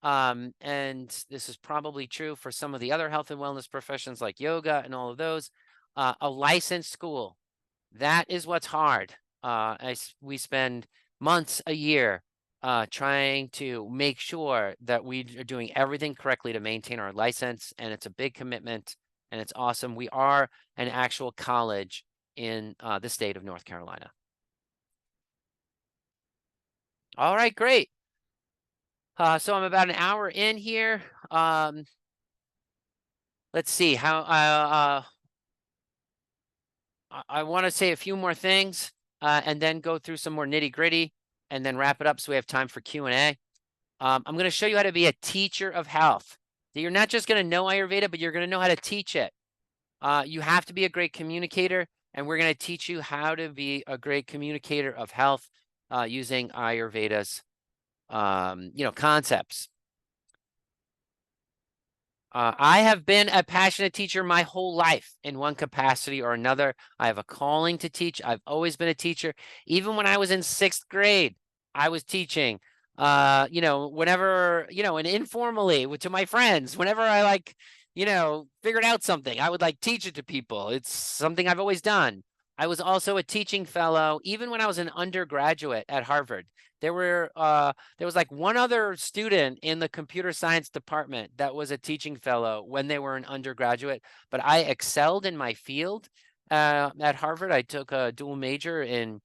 and this is probably true for some of the other health and wellness professions like yoga and all of those, a licensed school. That is what's hard. We spend months a year trying to make sure that we are doing everything correctly to maintain our license, and it's a big commitment, and it's awesome. We are an actual college in the state of North Carolina. All right, great. So I'm about an hour in here. Let's see how I want to say a few more things, and then go through some more nitty gritty, and then wrap it up so we have time for Q&A. I'm going to show you how to be a teacher of health. that you're not just going to know Ayurveda, but you're going to know how to teach it. You have to be a great communicator, and we're going to teach you how to be a great communicator of health using Ayurveda's, concepts. I have been a passionate teacher my whole life in one capacity or another. I have a calling to teach. I've always been a teacher. Even when I was in sixth grade, I was teaching. Whenever, and informally to my friends, whenever I figured out something, I would teach it to people. It's something I've always done. I was also a teaching fellow, even when I was an undergraduate at Harvard. There was one other student in the computer science department that was a teaching fellow when they were an undergraduate, but I excelled in my field at Harvard. I took a dual major in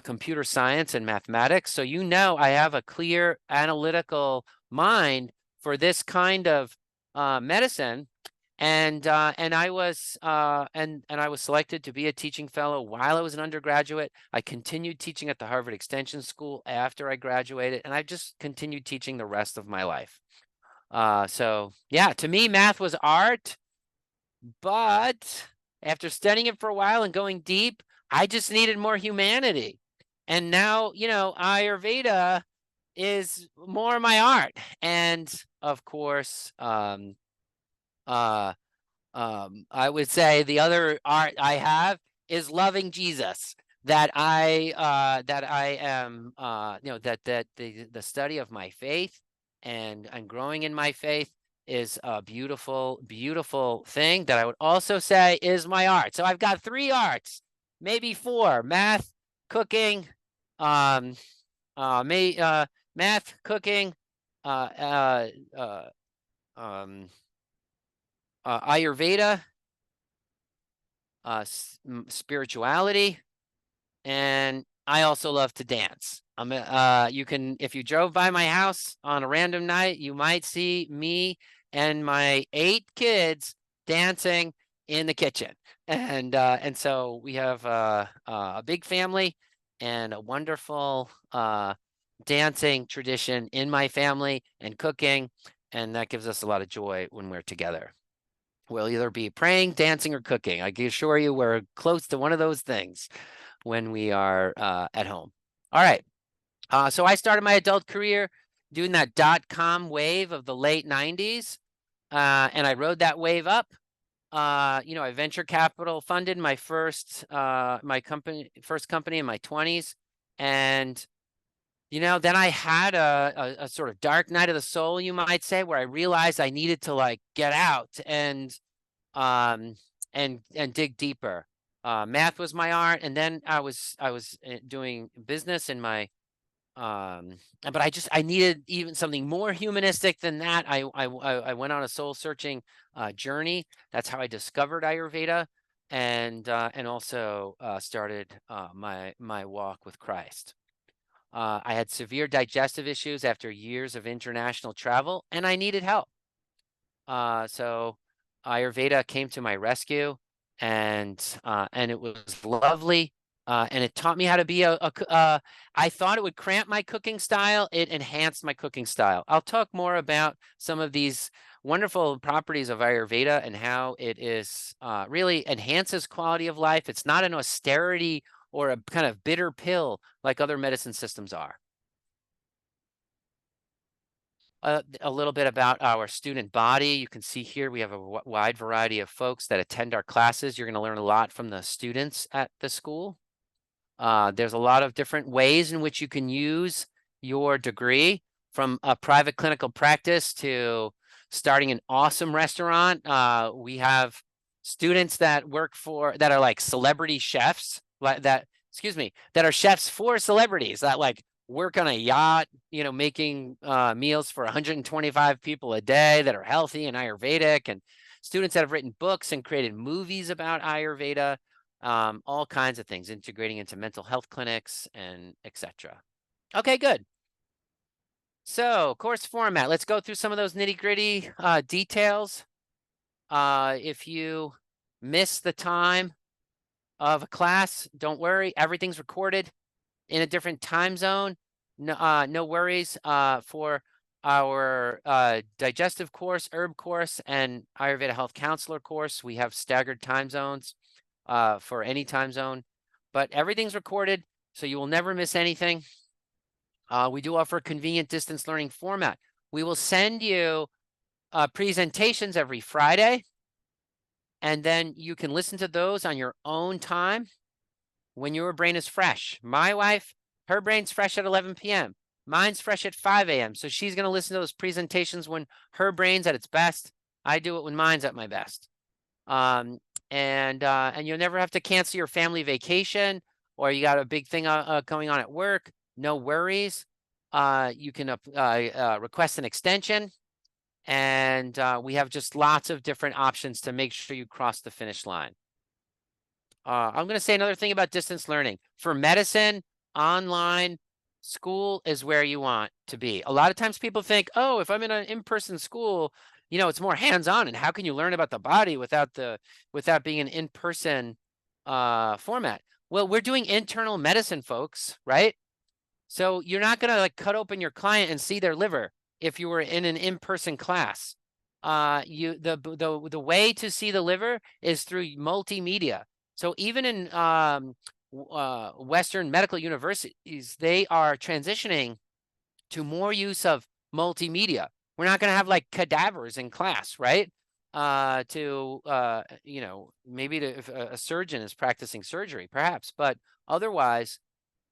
computer science and mathematics. So, I have a clear analytical mind for this kind of medicine. And I was selected to be a teaching fellow while I was an undergraduate. I continued teaching at the Harvard Extension School after I graduated, and I just continued teaching the rest of my life. So yeah, to me, math was art, but after studying it for a while and going deep, I just needed more humanity. And now, Ayurveda is more my art. And of course, I would say the other art I have is loving Jesus. That I am that the study of my faith and growing in my faith is a beautiful, beautiful thing that I would also say is my art. So I've got three arts, maybe four: math, cooking, um, may math, cooking, uh, uh, uh, um, Ayurveda, spirituality, and I also love to dance. You can, if you drove by my house on a random night, you might see me and my 8 kids dancing in the kitchen, and so we have a big family and a wonderful dancing tradition in my family and cooking, and that gives us a lot of joy when we're together. We'll either be praying, dancing, or cooking. I can assure you we're close to one of those things when we are at home. All right. So I started my adult career doing that .com wave of the late 90s. And I rode that wave up. I venture capital funded my first company in my 20s. And then I had a sort of dark night of the soul, you might say, where I realized I needed to get out um, and dig deeper. Math was my art, and then I was doing business in my but I needed even something more humanistic than that. I went on a soul searching journey. That's how I discovered Ayurveda, and also started my walk with Christ. I had severe digestive issues after years of international travel, and I needed help. So Ayurveda came to my rescue, and it was lovely. And it taught me how to be I thought it would cramp my cooking style. It enhanced my cooking style. I'll talk more about some of these wonderful properties of Ayurveda and how it is really enhances quality of life. It's not an austerity or a kind of bitter pill like other medicine systems are. A little bit about our student body. You can see here we have a wide variety of folks that attend our classes. You're going to learn a lot from the students at the school. There's a lot of different ways in which you can use your degree, from a private clinical practice to starting an awesome restaurant. We have students that are like celebrity chefs, that are chefs for celebrities that work on a yacht, making meals for 125 people a day that are healthy and Ayurvedic, and students that have written books and created movies about Ayurveda, all kinds of things, integrating into mental health clinics and etc. Okay, good. So course format, let's go through some of those nitty gritty details. If you miss the time of a class, don't worry, everything's recorded in a different time zone. No, no worries. For our digestive course, herb course, and Ayurveda health counselor course. We have staggered time zones for any time zone, but everything's recorded, so you will never miss anything. We do offer a convenient distance learning format. We will send you presentations every Friday, and then you can listen to those on your own time when your brain is fresh. My wife, her brain's fresh at 11 p.m. Mine's fresh at 5 a.m. So she's going to listen to those presentations when her brain's at its best. I do it when mine's at my best. Um, and you'll never have to cancel your family vacation, or you got a big thing going on at work. No worries. You can request an extension, and we have just lots of different options to make sure you cross the finish line. I'm going to say another thing about distance learning. For medicine, online, school is where you want to be. A lot of times people think, oh, if I'm in an in-person school, it's more hands-on, and how can you learn about the body without being an in-person format? Well, we're doing internal medicine, folks, right? So you're not going to like cut open your client and see their liver if you were in an in-person class. The way to see the liver is through multimedia. So even in Western medical universities, they are transitioning to more use of multimedia. We're not going to have like cadavers in class, right? Maybe if a surgeon is practicing surgery, perhaps, but otherwise,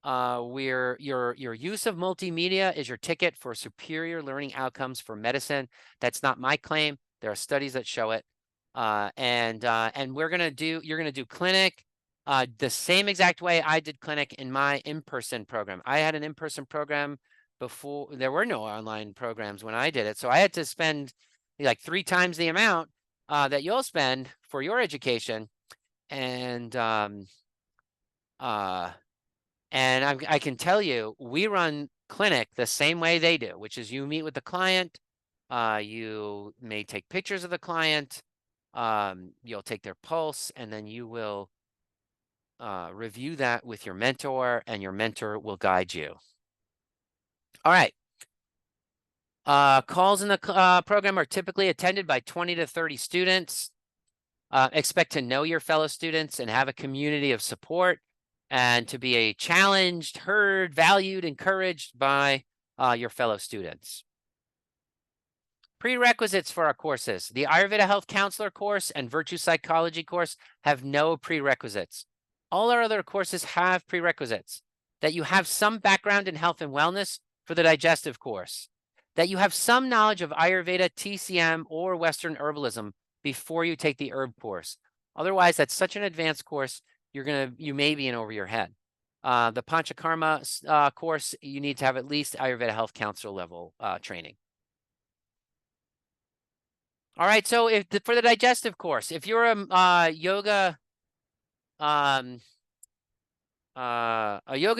where your use of multimedia is your ticket for superior learning outcomes for medicine. That's not my claim. There are studies that show it. And you're gonna do clinic the same exact way I did clinic in my in-person program. I had an in-person program before. There were no online programs when I did it, so I had to spend like 3 times the amount that you'll spend for your education. And I can tell you, we run clinic the same way they do, which is you meet with the client. You may take pictures of the client. You'll take their pulse, and then you will review that with your mentor, and your mentor will guide you. All right. Calls in the program are typically attended by 20 to 30 students. Expect to know your fellow students and have a community of support, and to be challenged, heard, valued, encouraged by your fellow students. Prerequisites for our courses. The Ayurveda Health Counselor course and Virtue Psychology course have no prerequisites. All our other courses have prerequisites. That you have some background in health and wellness for the digestive course. That you have some knowledge of Ayurveda, TCM, or Western herbalism before you take the herb course. Otherwise, that's such an advanced course, you may be in over your head. The Panchakarma course, you need to have at least Ayurveda Health Counselor level training. All right, so for the digestive course, if you're a yoga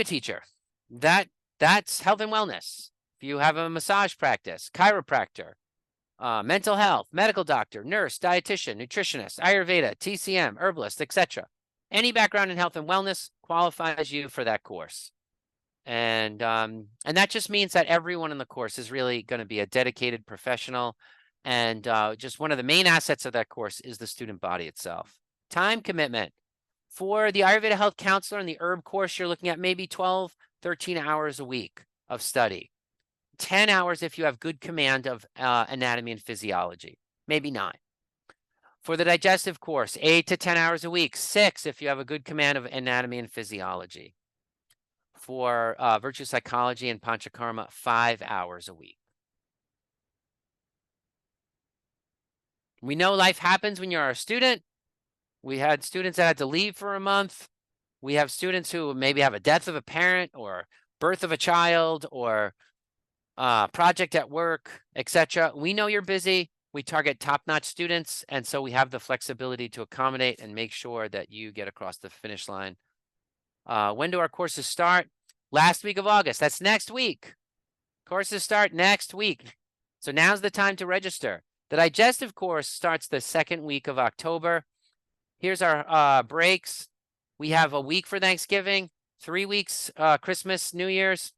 teacher, that's health and wellness. If you have a massage practice, chiropractor, mental health, medical doctor, nurse, dietitian, nutritionist, Ayurveda, TCM, herbalist, etc. Any background in health and wellness qualifies you for that course. And that just means that everyone in the course is really going to be a dedicated professional. And just one of the main assets of that course is the student body itself. Time commitment. For the Ayurveda Health Counselor and the herb course, you're looking at maybe 12, 13 hours a week of study. 10 hours if you have good command of anatomy and physiology, maybe 9. For the digestive course, 8 to 10 hours a week, 6 if you have a good command of anatomy and physiology. For Virtue Psychology and Panchakarma, 5 hours a week. We know life happens when you're a student. We had students that had to leave for a month. We have students who maybe have a death of a parent or birth of a child or project at work, etc. We know you're busy. We target top-notch students, and so we have the flexibility to accommodate and make sure that you get across the finish line. When do our courses start? Last week of August. That's next week. Courses start next week. So now's the time to register. The digestive course starts the 2nd week of October. Here's our breaks. We have a week for Thanksgiving, 3 weeks Christmas, New Year's,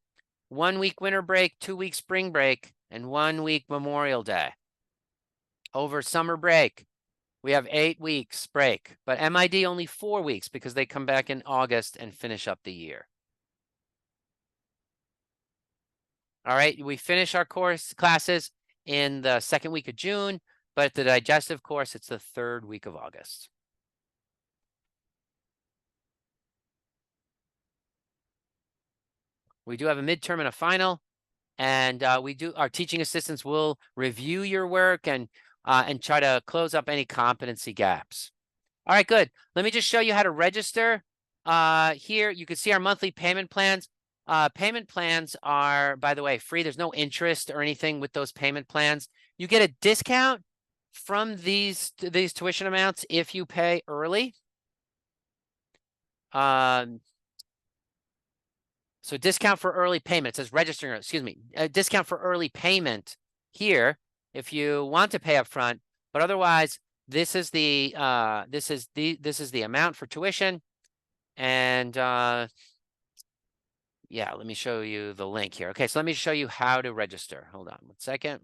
1 week winter break, 2 week spring break, and 1 week Memorial Day. Over summer break, we have 8 weeks break, but MID only 4 weeks because they come back in August and finish up the year. All right, we finish our classes in the 2nd week of June, but the digestive course, it's the 3rd week of August. We do have a midterm and a final, and our teaching assistants will review your work and try to close up any competency gaps. All right, good. Let me just show you how to register. Here, you can see our monthly payment plans. Payment plans are, by the way, free. There's no interest or anything with those payment plans. You get a discount from these tuition amounts if you pay early. So discount for early payment. It says registering, excuse me, a discount for early payment here if you want to pay up front, but otherwise this is the amount for tuition. And yeah, let me show you the link here. Okay, so let me show you how to register. Hold on 1 second.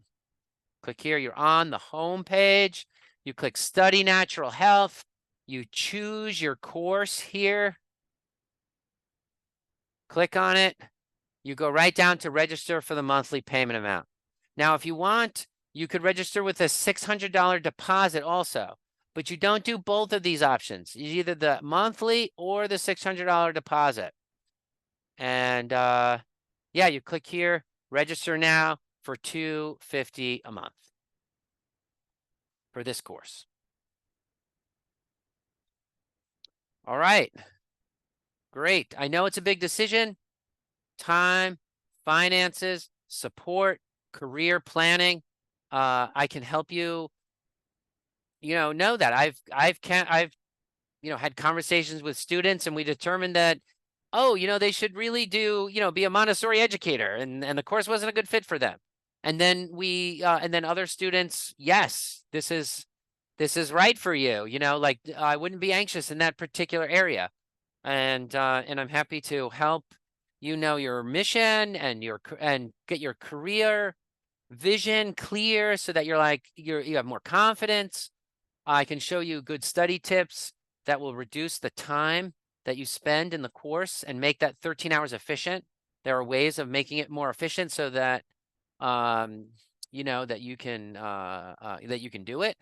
Click here. You're on the home page. You click Study Natural Health. You choose your course here. Click on it. You go right down to register for the monthly payment amount. Now, if you want, you could register with a $600 deposit also, but you don't do both of these options. It's either the monthly or the $600 deposit. And yeah, you click here, register now for $250 a month for this course. All right. Great. I know it's a big decision. Time, finances, support, career planning. I can help you, know that I've had conversations with students, and we determined that, they should really do, be a Montessori educator, and the course wasn't a good fit for them. And then and then other students, yes, this is right for you. Like I wouldn't be anxious in that particular area, and I'm happy to help your mission and get your career vision clear so that you have more confidence. I can show you good study tips that will reduce the time that you spend in the course and make that 13 hours efficient. There are ways of making it more efficient so that that you can do it,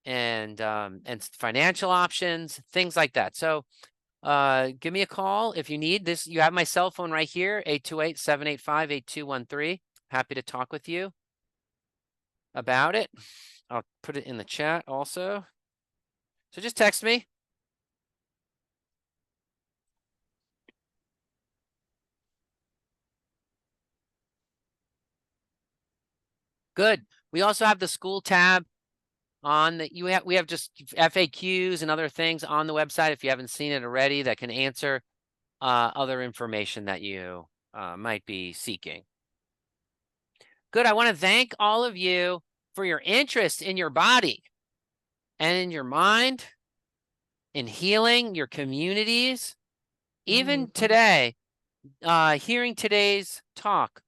and financial options, things like that. So give me a call if you need this. You have my cell phone right here, 828-785-8213. Happy to talk with you about it. I'll put it in the chat also. So just text me. Good. We also have the school tab on the we have just FAQs and other things on the website if you haven't seen it already that can answer other information that you might be seeking. Good. I want to thank all of you for your interest in your body and in your mind, in healing your communities. Even today, hearing today's talk,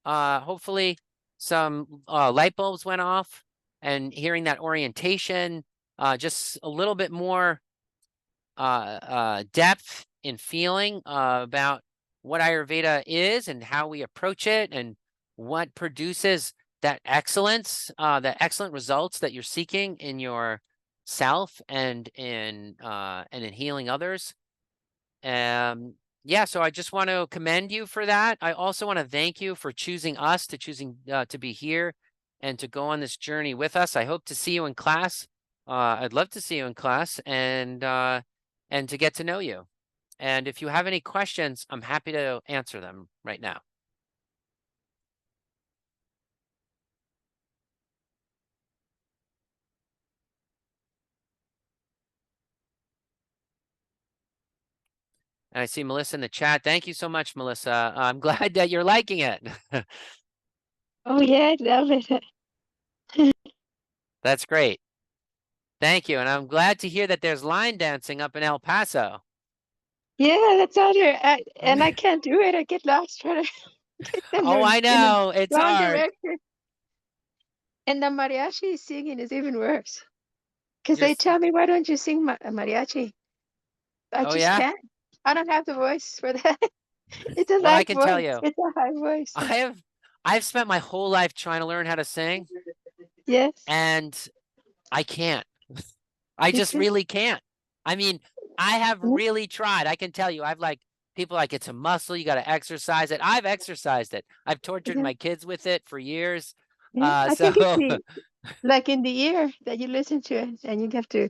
hopefully some light bulbs went off, and hearing that orientation, just a little bit more depth in feeling about what Ayurveda is and how we approach it and what produces that excellence, the excellent results that you're seeking in your self and in healing others. Yeah, so I just want to commend you for that. I also want to thank you for choosing us, to be here and to go on this journey with us. I hope to see you in class. I'd love to see you in class and to get to know you. And if you have any questions, I'm happy to answer them right now. And I see Melissa in the chat. Thank you so much, Melissa. I'm glad that you're liking it. Oh yeah, I love it. That's great. Thank you. And I'm glad to hear that there's line dancing up in El Paso. Yeah, that's out here. And I can't do it. I get lost. It's in Oh, I in the know. It's wrong hard. direction. And the mariachi singing is even worse. Because You're they s tell me, why don't you sing mariachi? I Oh, just yeah? can't. I don't have the voice for that. It's a Well, I light can tell voice. you, It's a high voice. I have I've spent my whole life trying to learn how to sing, Yes, and I can't. I me just too. really can't. I mean, I have really tried. I can tell you, I've like people like it's a muscle, you got to exercise it. I've exercised it. I've tortured Yeah, my kids with it for years. yeah. I think it's So like in the ear that you listen to it, and you have to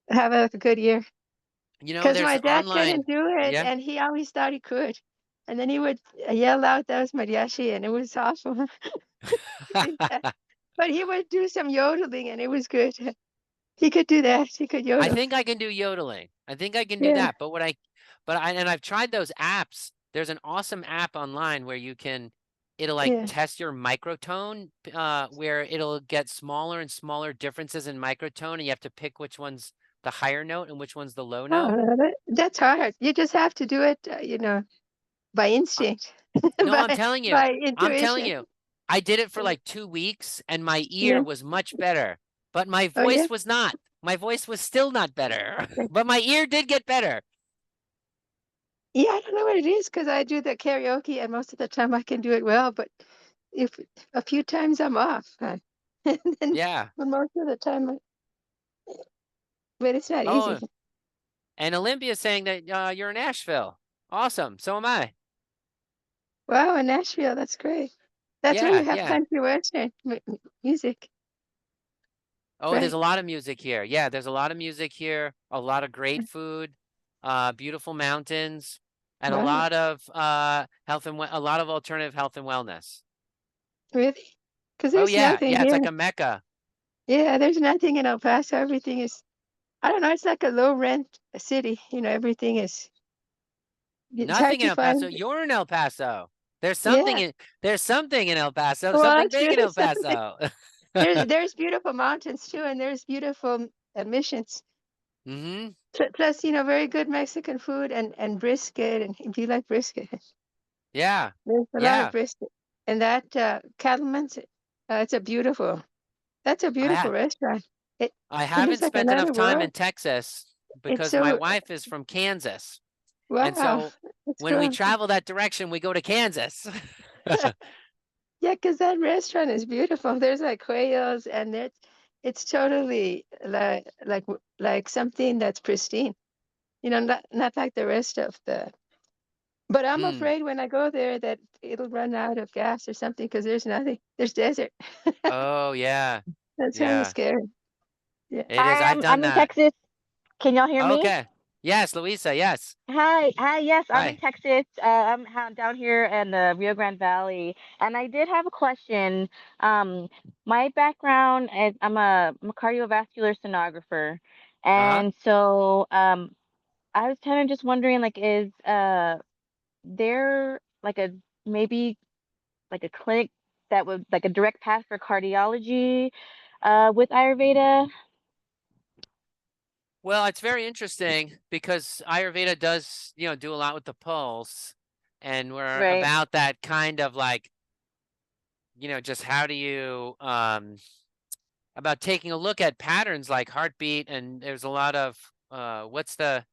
have a good ear. you know, Because there's my dad online. couldn't do it, Yeah. and he always thought he could. And then he would yell out, "That was mariachi," and it was awful to sing that. But he would do some yodeling, and it was good. He could do that. He could I yodel. think I can do yodeling. I think I can do Yeah, that. But and I've tried those apps. There's an awesome app online where it'll like yeah. test your microtone, where it'll get smaller and smaller differences in microtone, and you have to pick which one's the higher note and which one's the low Oh, note. that's hard. You just have to do it, by Uh, instinct, No, by I'm telling intuition. you, I did it for like 2 weeks, and my ear Yeah. was much better, but my Oh, yeah. voice was not. My voice was still not better, but my ear did get better. Yeah, I don't know what it is because I do the karaoke, and most of the time I can do it well, but if a few times I'm off, and then Yeah. but most of the time, but it's not easy. Oh, and Olympia's saying that you're in Asheville. Awesome. So am I. Wow, in Nashville, that's great. That's where you Yeah, have yeah. country western music, Oh, there's right? a lot of music here. Yeah, there's a lot of music here, a lot of great food, beautiful mountains, and a Wow, lot of a lot of alternative health and wellness. really? Because Oh there's yeah, nothing yeah, it's like here. a mecca. Yeah, there's nothing in El Paso. Everything is, I don't know, it's like a low rent city. Everything is, it's hard Nothing in to El Paso. find. You're in El Paso. There's something Yeah, in there's something in El Paso, well, something that's big true. in El Something. Paso. There's beautiful mountains too, and there's beautiful missions. Hmm. Plus, very good Mexican food and brisket. And if you like brisket, Yeah. there's a lot of Yeah. brisket. And that Cattleman's, it's a beautiful. That's a I beautiful ha restaurant. It I it looks haven't like spent enough another time in world. Texas It's because my so wife is from Kansas. And wow. so It's when we cool. travel that direction, we go to Kansas. Yeah, because that restaurant is beautiful. There's like quails, and it's totally like something that's pristine. Not like the rest of the. But I'm Mm. afraid when I go there that it'll run out of gas or something because there's nothing. There's desert. Oh, yeah. That's kind of Yeah. scary. Yeah. It is. Hi, I've I'm done in that. Texas. Can y'all hear me? Okay. Yes, Louisa, yes. Hi. Yes, I'm in Hi. Texas. Down here in the Rio Grande Valley, and I did have a question. My background is I'm a cardiovascular sonographer, Uh-huh. and so I was kind of just wondering, like, is there like a maybe like a clinic that would like a direct path for cardiology with Ayurveda, Well, it's very interesting because Ayurveda does, do a lot with the pulse. And we're right? about that kind of like, just how do you about taking a look at patterns like heartbeat, and there's a lot of what's the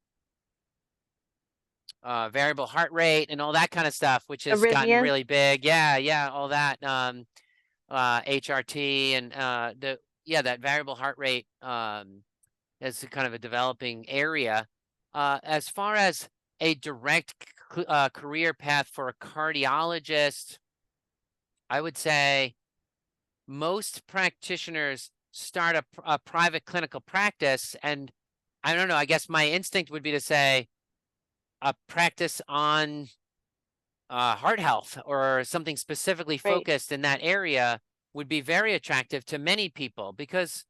variable heart rate and all that kind of stuff, which has gotten Arrhythmias. really big. Yeah, yeah, all that HRT and that variable heart rate is kind of a developing area. As far as a direct career path for a cardiologist, I would say most practitioners start a private clinical practice, and I don't know. I guess my instinct would be to say a practice on heart health or something specifically Right. focused in that area would be very attractive to many people because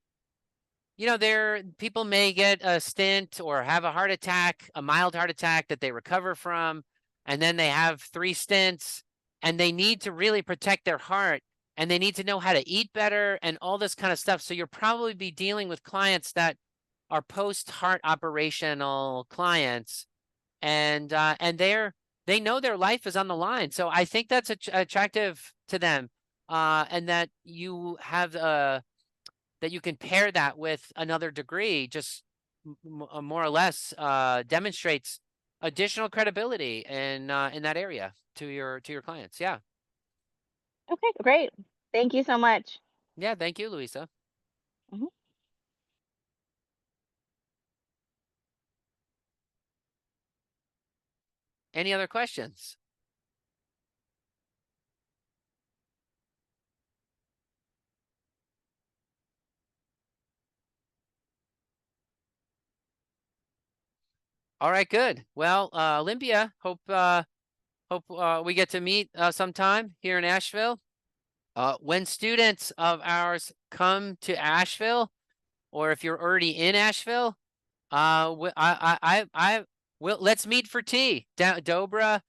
there people may get a stint or have a heart attack, a mild heart attack that they recover from, and then they have 3 stints, and they need to really protect their heart, and they need to know how to eat better and all this kind of stuff. So you'll probably be dealing with clients that are post heart operational clients, and they know their life is on the line. So I think that's attractive to them, and that you have that you can pair that with another degree, just more or less demonstrates additional credibility in that area to your clients. Yeah, Okay, great. Thank you so much. yeah. Thank you, Louisa. Mhm. Any other questions? All right, good. Well, Olympia, hope we get to meet sometime here in Asheville. When students of ours come to Asheville, or if you're already in Asheville, will let's meet for tea down Dobra,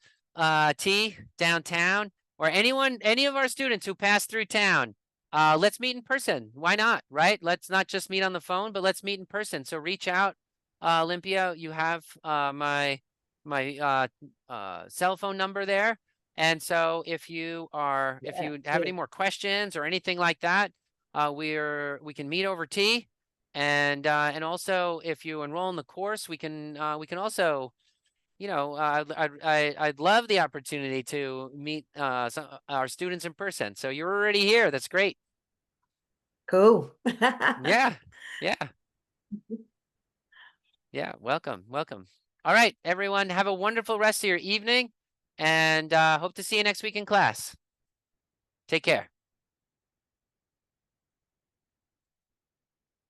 tea downtown, or any of our students who pass through town. Let's meet in person. Why not? Right? Let's not just meet on the phone, but let's meet in person. So reach out, Olympia. You have my cell phone number there. And so if you Yeah, have any more questions or anything like that, we can meet over tea. And also, if you enroll in the course, we can also, I'd love the opportunity to meet our students in person. So you're already here. That's great. Cool. Yeah, yeah, yeah. Welcome, welcome. All right, everyone. Have a wonderful rest of your evening, and hope to see you next week in class. Take care.